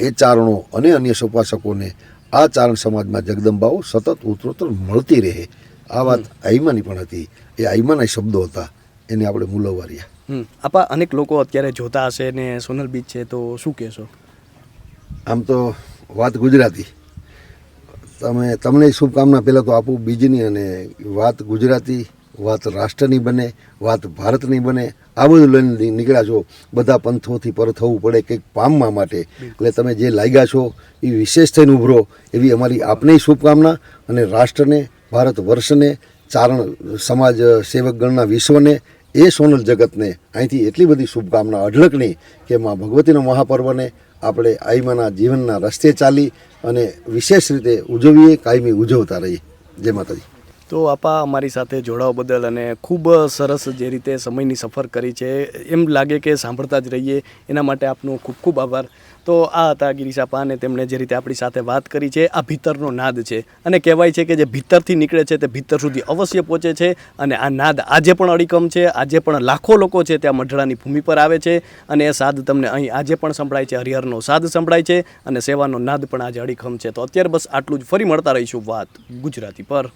A: એ ચારણો અને અન્ય ઉપાસકોને આ ચારણ સમાજમાં જગદંબાઓ સતત ઉત્તરોત્તર મળતી રહે. આ વાત આઈમાની પણ હતી, એ આઈમાના શબ્દો હતા, એને આપણે મૂલવાર્યા.
B: આપા અનેક લોકો અત્યારે જોતા હશે ને સોનલ બીચ છે તો શું કહેશો?
A: આમ તો વાત ગુજરાતી, તમને શુભકામના પહેલાં તો આપું બીજની, અને વાત ગુજરાતી, વાત રાષ્ટ્રની બને, વાત ભારતની બને. આ બધું લઈને નીકળ્યા છો, બધા પંથોથી પર થવું પડે કંઈક પામવા માટે. એટલે તમે જે લાગ્યા છો એ વિશેષ થઈને ઉભરો, એવી અમારી આપને શુભકામના. અને રાષ્ટ્રને, ભારત વર્ષને, ચારણ સમાજ સેવકગણના વિશ્વને એ સોનલ જગતને અહીંથી એટલી બધી શુભકામના અઢળકની કે માં ભગવતીનો મહાપર્વને આપણે આઈમાના જીવનના રસ્તે ચાલી અને વિશેષ રીતે ઉજવીએ, કાયમી ઉજવતા રહીએ. જય માતાજી.
B: તો આપા અમારી સાથે જોડાવા બદલ અને ખૂબ સરસ જે રીતે સમયની સફર કરી છે, એમ લાગે કે સાંભળતા જ રહીએ, એના માટે આપનો ખૂબ ખૂબ આભાર. તો આ હતા ગિરીશ આપા અને તેમણે જે રીતે આપણી સાથે વાત કરી છે, આ ભીતરનો નાદ છે અને કહેવાય છે કે જે ભીતરથી નીકળે છે તે ભીતર સુધી અવશ્ય પહોંચે છે અને આ નાદ આજે પણ અડીકમ છે. આજે પણ લાખો લોકો છે ત્યાં મઢડાની ભૂમિ પર આવે છે અને એ સાદ તમને અહીં આજે પણ સંભળાય છે. હરિહરનો સાદ સંભળાય છે અને સેવાનો નાદ પણ આજે અડીખમ છે. તો અત્યારે બસ આટલું જ. ફરી મળતા રહીશું વાત ગુજરાતી પર.